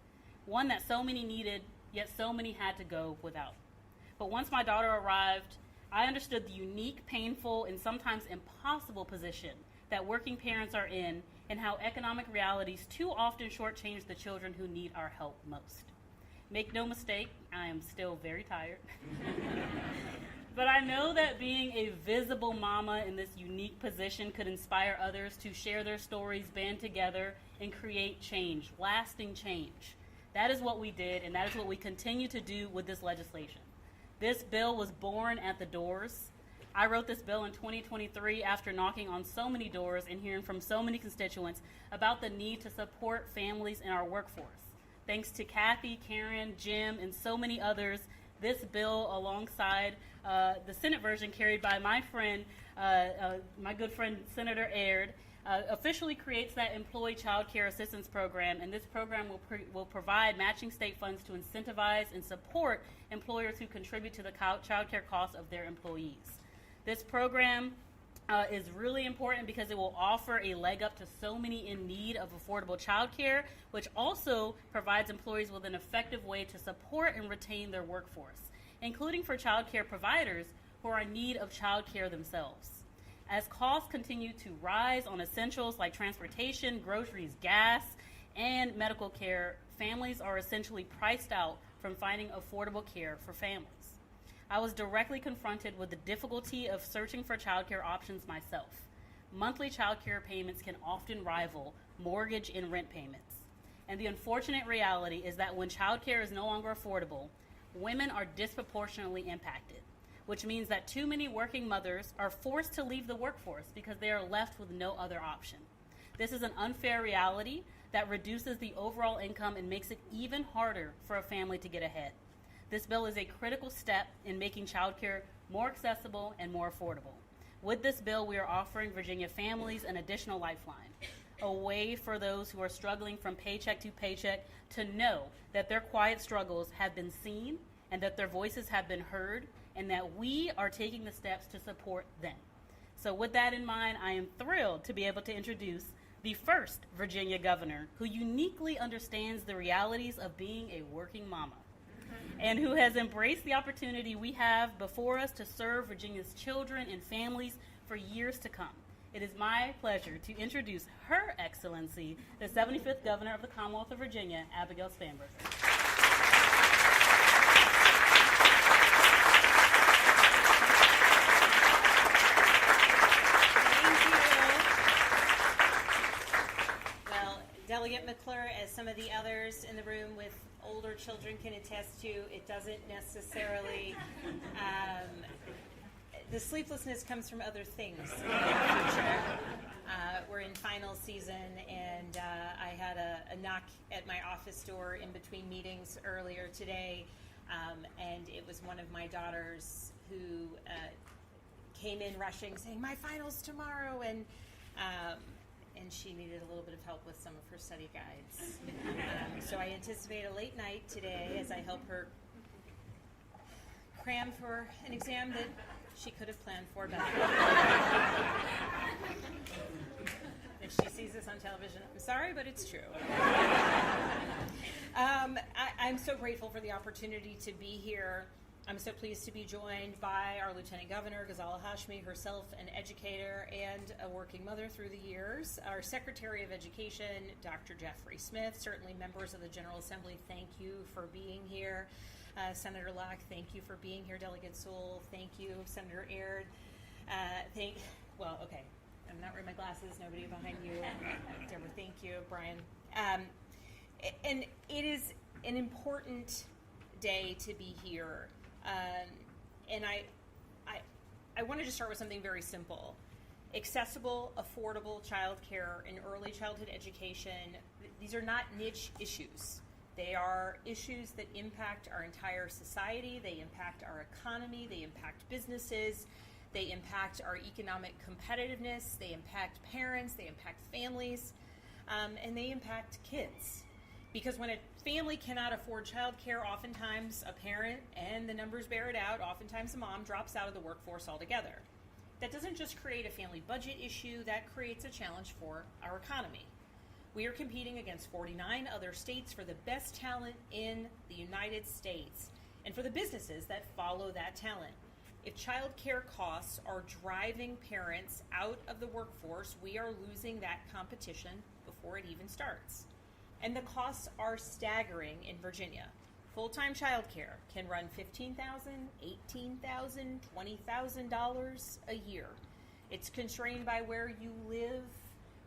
one that so many needed, yet so many had to go without. But once my daughter arrived, I understood the unique, painful, and sometimes impossible position that working parents are in and how economic realities too often shortchange the children who need our help most. Make no mistake, I am still very tired. But I know that being a visible mama in this unique position could inspire others to share their stories, band together, and create change, lasting change. That is what we did, and that is what we continue to do with this legislation. This bill was born at the doors. I wrote this bill in 2023 after knocking on so many doors and hearing from so many constituents about the need to support families in our workforce. Thanks to Kathy, Karen, Jim, and so many others, this bill, alongside the Senate version carried by my good friend Senator Aird, officially creates that Employee Child Care Assistance Program, and this program will provide matching state funds to incentivize and support employers who contribute to the child care costs of their employees. This program is really important because it will offer a leg up to so many in need of affordable child care, which also provides employees with an effective way to support and retain their workforce, including for child care providers who are in need of child care themselves. As costs continue to rise on essentials like transportation, groceries, gas, and medical care, families are essentially priced out from finding affordable care for families. I was directly confronted with the difficulty of searching for child care options myself. Monthly child care payments can often rival mortgage and rent payments. And the unfortunate reality is that when childcare is no longer affordable, women are disproportionately impacted, which means that too many working mothers are forced to leave the workforce because they are left with no other option. This is an unfair reality that reduces the overall income and makes it even harder for a family to get ahead. This bill is a critical step in making childcare more accessible and more affordable. With this bill, we are offering Virginia families an additional lifeline, a way for those who are struggling from paycheck to paycheck to know that their quiet struggles have been seen and that their voices have been heard and that we are taking the steps to support them. So with that in mind, I am thrilled to be able to introduce the first Virginia governor who uniquely understands the realities of being a working mama and who has embraced the opportunity we have before us to serve Virginia's children and families for years to come. It is my pleasure to introduce Her Excellency, the 75th Governor of the Commonwealth of Virginia, Abigail Spanberger. Delegate McClure, as some of the others in the room with older children can attest to, it doesn't necessarily, the sleeplessness comes from other things in the future. We're in final season, and I had a knock at my office door in between meetings earlier today, and it was one of my daughters who came in rushing saying, "My final's tomorrow," and she needed a little bit of help with some of her study guides. So I anticipate a late night today as I help her cram for an exam that she could have planned for better. If she sees this on television, I'm sorry, but it's true. I'm so grateful for the opportunity to be here. I'm so pleased to be joined by our Lieutenant Governor, Ghazala Hashmi, herself an educator and a working mother through the years, our Secretary of Education, Dr. Jeffrey Smith, certainly members of the General Assembly, thank you for being here. Senator Locke, thank you for being here. Delegate Sewell, thank you. Senator Aird, okay, I'm not wearing my glasses, nobody behind you. Deborah, thank you. Brian. And it is an important day to be here. And I wanted to start with something very simple. Accessible, affordable childcare and early childhood education, these are not niche issues. They are issues that impact our entire society. They impact our economy. They impact businesses. They impact our economic competitiveness. They impact parents. They impact families. And they impact kids. Because when a family cannot afford childcare, oftentimes a parent, and the numbers bear it out, oftentimes a mom drops out of the workforce altogether. That doesn't just create a family budget issue, that creates a challenge for our economy. We are competing against 49 other states for the best talent in the United States and for the businesses that follow that talent. If childcare costs are driving parents out of the workforce, we are losing that competition before it even starts. And the costs are staggering in Virginia. Full-time childcare can run $15,000, $18,000, $20,000 a year. It's constrained by where you live,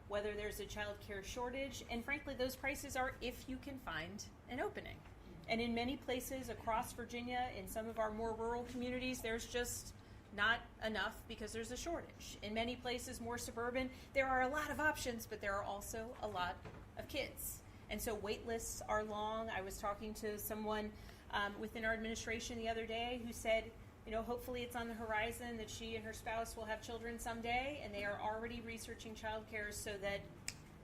whether there's a childcare shortage, and frankly, those prices are if you can find an opening. And in many places across Virginia, in some of our more rural communities, there's just not enough because there's a shortage. In many places, more suburban, there are a lot of options, but there are also a lot of kids. And so wait lists are long. I was talking to someone within our administration the other day who said, hopefully it's on the horizon that she and her spouse will have children someday, and they are already researching childcare so that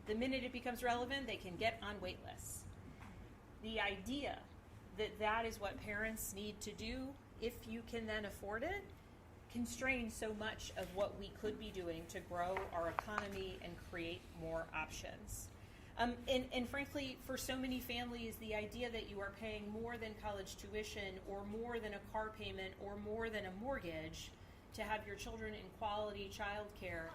the minute it becomes relevant, they can get on wait lists. The idea that that is what parents need to do, if you can then afford it, constrains so much of what we could be doing to grow our economy and create more options. And frankly, for so many families, the idea that you are paying more than college tuition or more than a car payment or more than a mortgage to have your children in quality childcare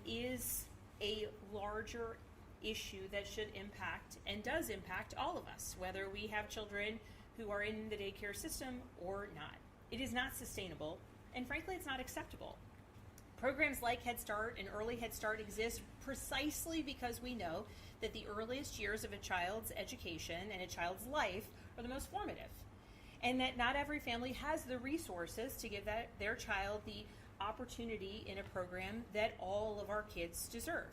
is a larger issue that should impact and does impact all of us, whether we have children who are in the daycare system or not. It is not sustainable, and frankly, it's not acceptable. Programs like Head Start and Early Head Start exist precisely because we know that the earliest years of a child's education and a child's life are the most formative, and that not every family has the resources to give their child the opportunity in a program that all of our kids deserve.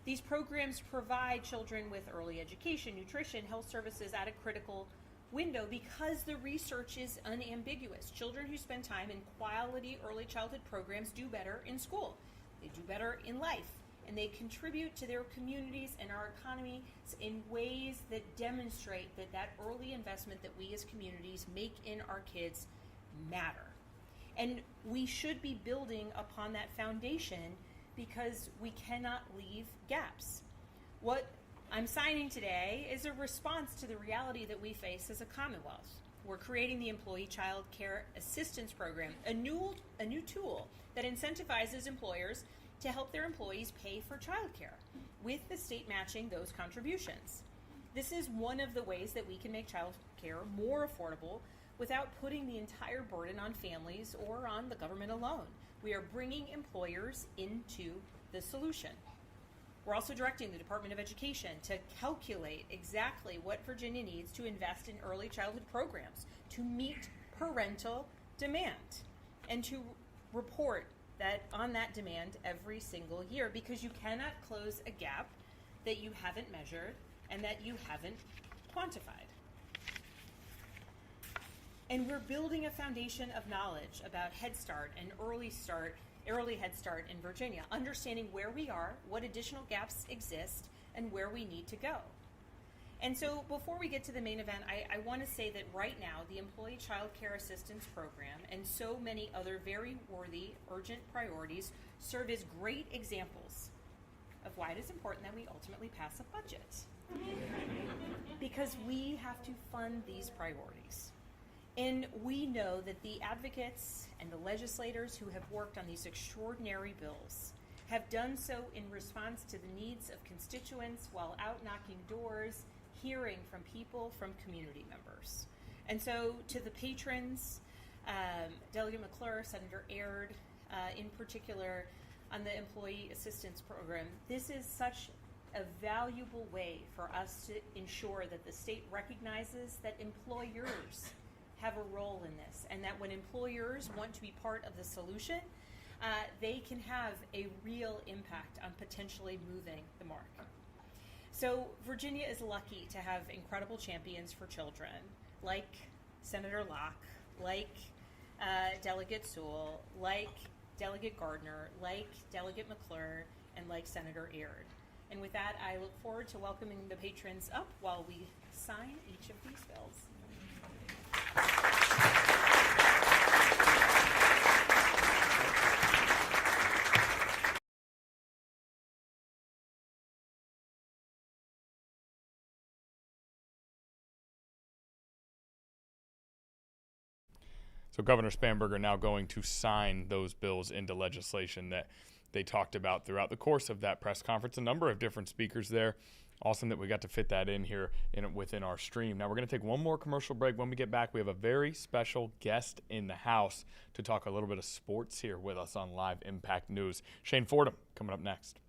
These programs provide children with early education, nutrition, health services at a critical window because the research is unambiguous. Children who spend time in quality early childhood programs do better in school. They do better in life, and they contribute to their communities and our economy in ways that demonstrate that early investment that we as communities make in our kids matter. And we should be building upon that foundation because we cannot leave gaps. What I'm signing today is a response to the reality that we face as a Commonwealth. We're creating the Employee Child Care Assistance Program, a new tool that incentivizes employers to help their employees pay for childcare, with the state matching those contributions. This is one of the ways that we can make childcare more affordable without putting the entire burden on families or on the government alone. We are bringing employers into the solution. We're also directing the Department of Education to calculate exactly what Virginia needs to invest in early childhood programs to meet parental demand, and to report that on that demand every single year, because you cannot close a gap that you haven't measured and that you haven't quantified. And we're building a foundation of knowledge about Head Start and early Head Start in Virginia, understanding where we are, what additional gaps exist, and where we need to go. And so before we get to the main event, I want to say that right now, the Employee Child Care Assistance Program and so many other very worthy, urgent priorities serve as great examples of why it is important that we ultimately pass a budget. Because we have to fund these priorities. And we know that the advocates and the legislators who have worked on these extraordinary bills have done so in response to the needs of constituents while out knocking doors, hearing from people, from community members. And so to the patrons, Delegate McClure, Senator Aird, in particular on the Employee Assistance Program, this is such a valuable way for us to ensure that the state recognizes that employers have a role in this, and that when employers want to be part of the solution, they can have a real impact on potentially moving the mark. So Virginia is lucky to have incredible champions for children, like Senator Locke, like Delegate Sewell, like Delegate Gardner, like Delegate McClure, and like Senator Aird. And with that, I look forward to welcoming the patrons up while we sign each of these bills. So Governor Spanberger now going to sign those bills into legislation that they talked about throughout the course of that press conference. A number of different speakers there. Awesome that we got to fit that in here within our stream. Now we're going to take one more commercial break. When we get back, we have a very special guest in the house to talk a little bit of sports here with us on Live Impact News. Shane Fordham coming up next.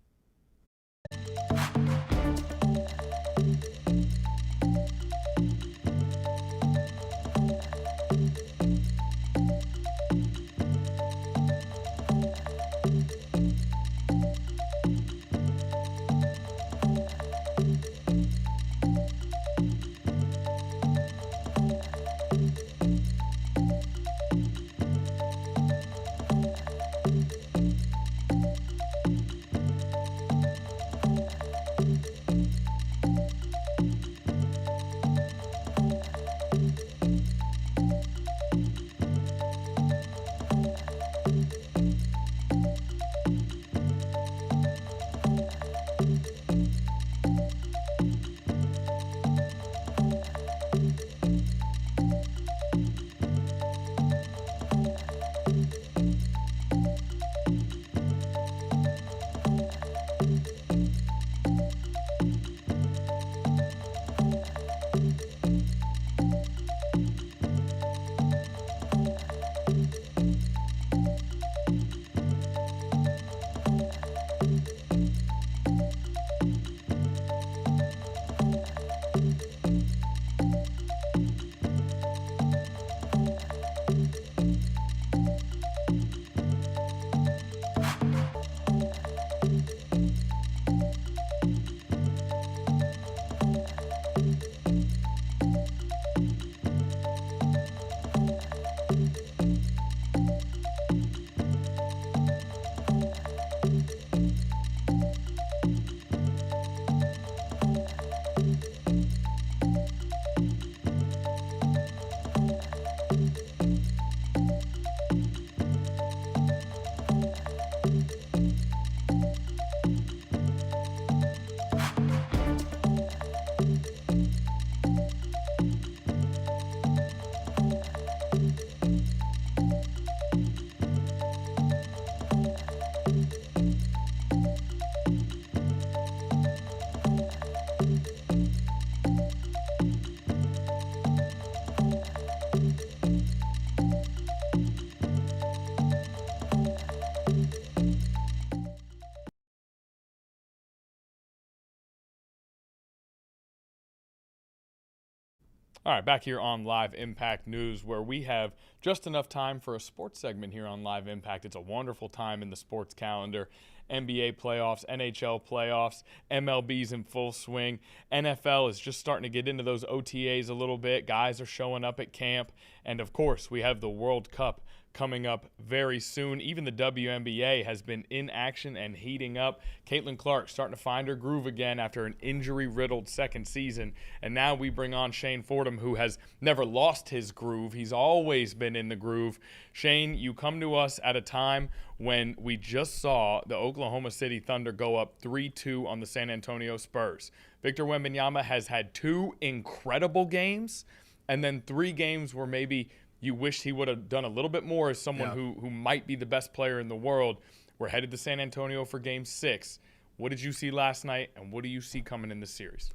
All right, back here on Live Impact News, where we have just enough time for a sports segment here on Live Impact. It's a wonderful time in the sports calendar. NBA playoffs, NHL playoffs, MLB's in full swing. NFL is just starting to get into those OTAs a little bit. Guys are showing up at camp. And, of course, we have the World Cup coming up very soon. Even the WNBA has been in action and heating up. Caitlin Clark starting to find her groove again after an injury-riddled second season. And now we bring on Shane Fordham, who has never lost his groove. He's always been in the groove. Shane, you come to us at a time when we just saw the Oklahoma City Thunder go up 3-2 on the San Antonio Spurs. Victor Wembanyama has had 2 incredible games, and then 3 games where maybe you wished he would have done a little bit more as someone who might be the best player in the world. We're headed to San Antonio for Game 6. What did you see last night, and what do you see coming in this series?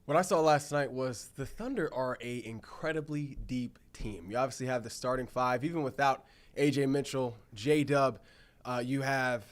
What I saw last night was the Thunder are a incredibly deep team. You obviously have the starting 5. Even without A.J. Mitchell, J-Dub, you have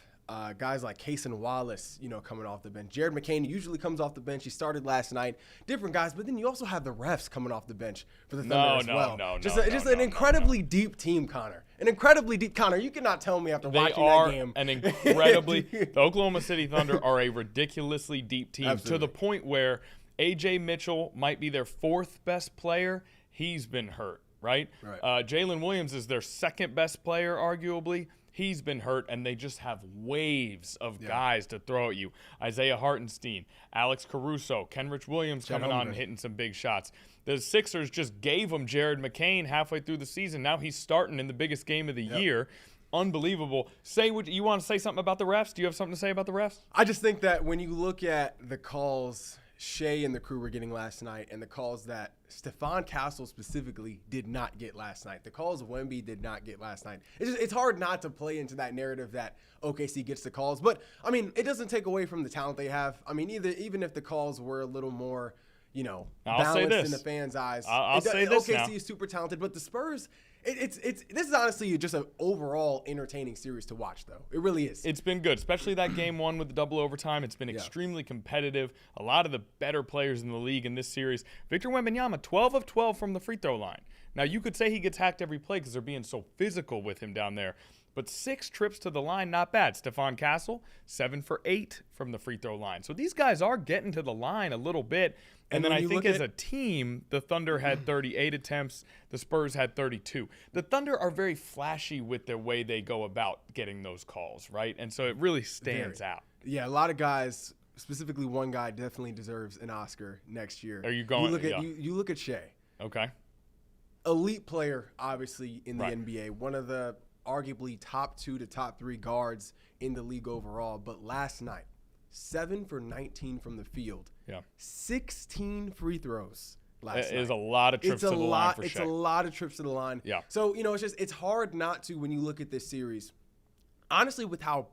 guys like Cason Wallace, coming off the bench. Jared McCain usually comes off the bench. He started last night. Different guys, but then you also have the refs coming off the bench for the Thunder as well. Just an incredibly deep team, Connor. An incredibly deep, Connor. You cannot tell me after watching that game. An incredibly the Oklahoma City Thunder are a ridiculously deep team. Absolutely. To the point where A.J. Mitchell might be their 4th best player. He's been hurt, right? Jalen Williams is their 2nd best player, arguably. He's been hurt, and they just have waves of guys to throw at you. Isaiah Hartenstein, Alex Caruso, Kenrich Williams coming on and hitting some big shots. The Sixers just gave him Jared McCain halfway through the season. Now he's starting in the biggest game of the year. Unbelievable. You want to say something about the refs? Do you have something to say about the refs? I just think that when you look at the calls Shea and the crew were getting last night and the calls that Stephon Castle specifically did not get last night, the calls Wemby did not get last night, it's hard not to play into that narrative that OKC gets the calls. But, I mean, it doesn't take away from the talent they have. I mean, even if the calls were a little more, balanced in the fans' eyes. I'll say this now. OKC is super talented, but the Spurs, this is honestly just an overall entertaining series to watch, though. It really is. It's been good, especially that game 1 with the double overtime. It's been extremely competitive. A lot of the better players in the league in this series. Victor Wembanyama, 12 of 12 from the free throw line. Now, you could say he gets hacked every play because they're being so physical with him down there. But 6 trips to the line, not bad. Stephon Castle, 7 for 8 from the free throw line. So these guys are getting to the line a little bit. And then I think as a team, the Thunder had 38 attempts. The Spurs had 32. The Thunder are very flashy with the way they go about getting those calls, right? And so it really stands out. Yeah, a lot of guys, specifically one guy, definitely deserves an Oscar next year. Are you going? You look at Shea. Okay. Elite player, obviously, in the NBA. One of the arguably top 2 to top 3 guards in the league overall. But last night, 7 for 19 from the field. 16 free throws last night. It is a lot of trips to the line for Shea. It's a lot of trips to the line. Yeah. So, it's hard not to, when you look at this series, honestly, with how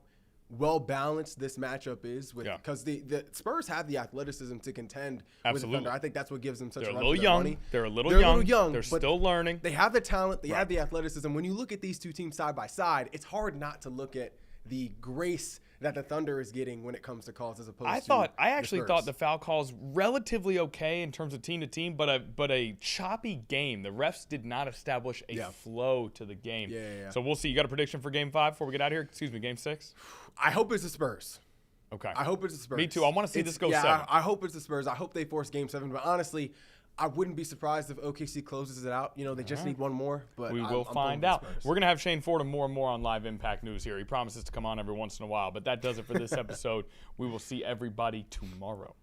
well-balanced this matchup is, because the Spurs have the athleticism to contend with the Thunder. I think that's what gives them such a run for their money. They're a little young. They're but still learning. They have the talent. They have the athleticism. When you look at these two teams side by side, it's hard not to look at the grace that the Thunder is getting when it comes to calls as opposed to I actually thought the foul calls relatively okay in terms of team to team, but a choppy game. The refs did not establish a flow to the game. So we'll see. You got a prediction for Game 5 before we get out of here? Excuse me, Game 6? I hope it's the Spurs. Okay. I hope it's the Spurs. Me too. I want to see this go 7. I hope it's the Spurs. I hope they force Game 7. But honestly, I wouldn't be surprised if OKC closes it out. They just need one more. But we will find out. We're going to have Shane Fordham more and more on Live Impact News here. He promises to come on every once in a while. But that does it for this episode. We will see everybody tomorrow.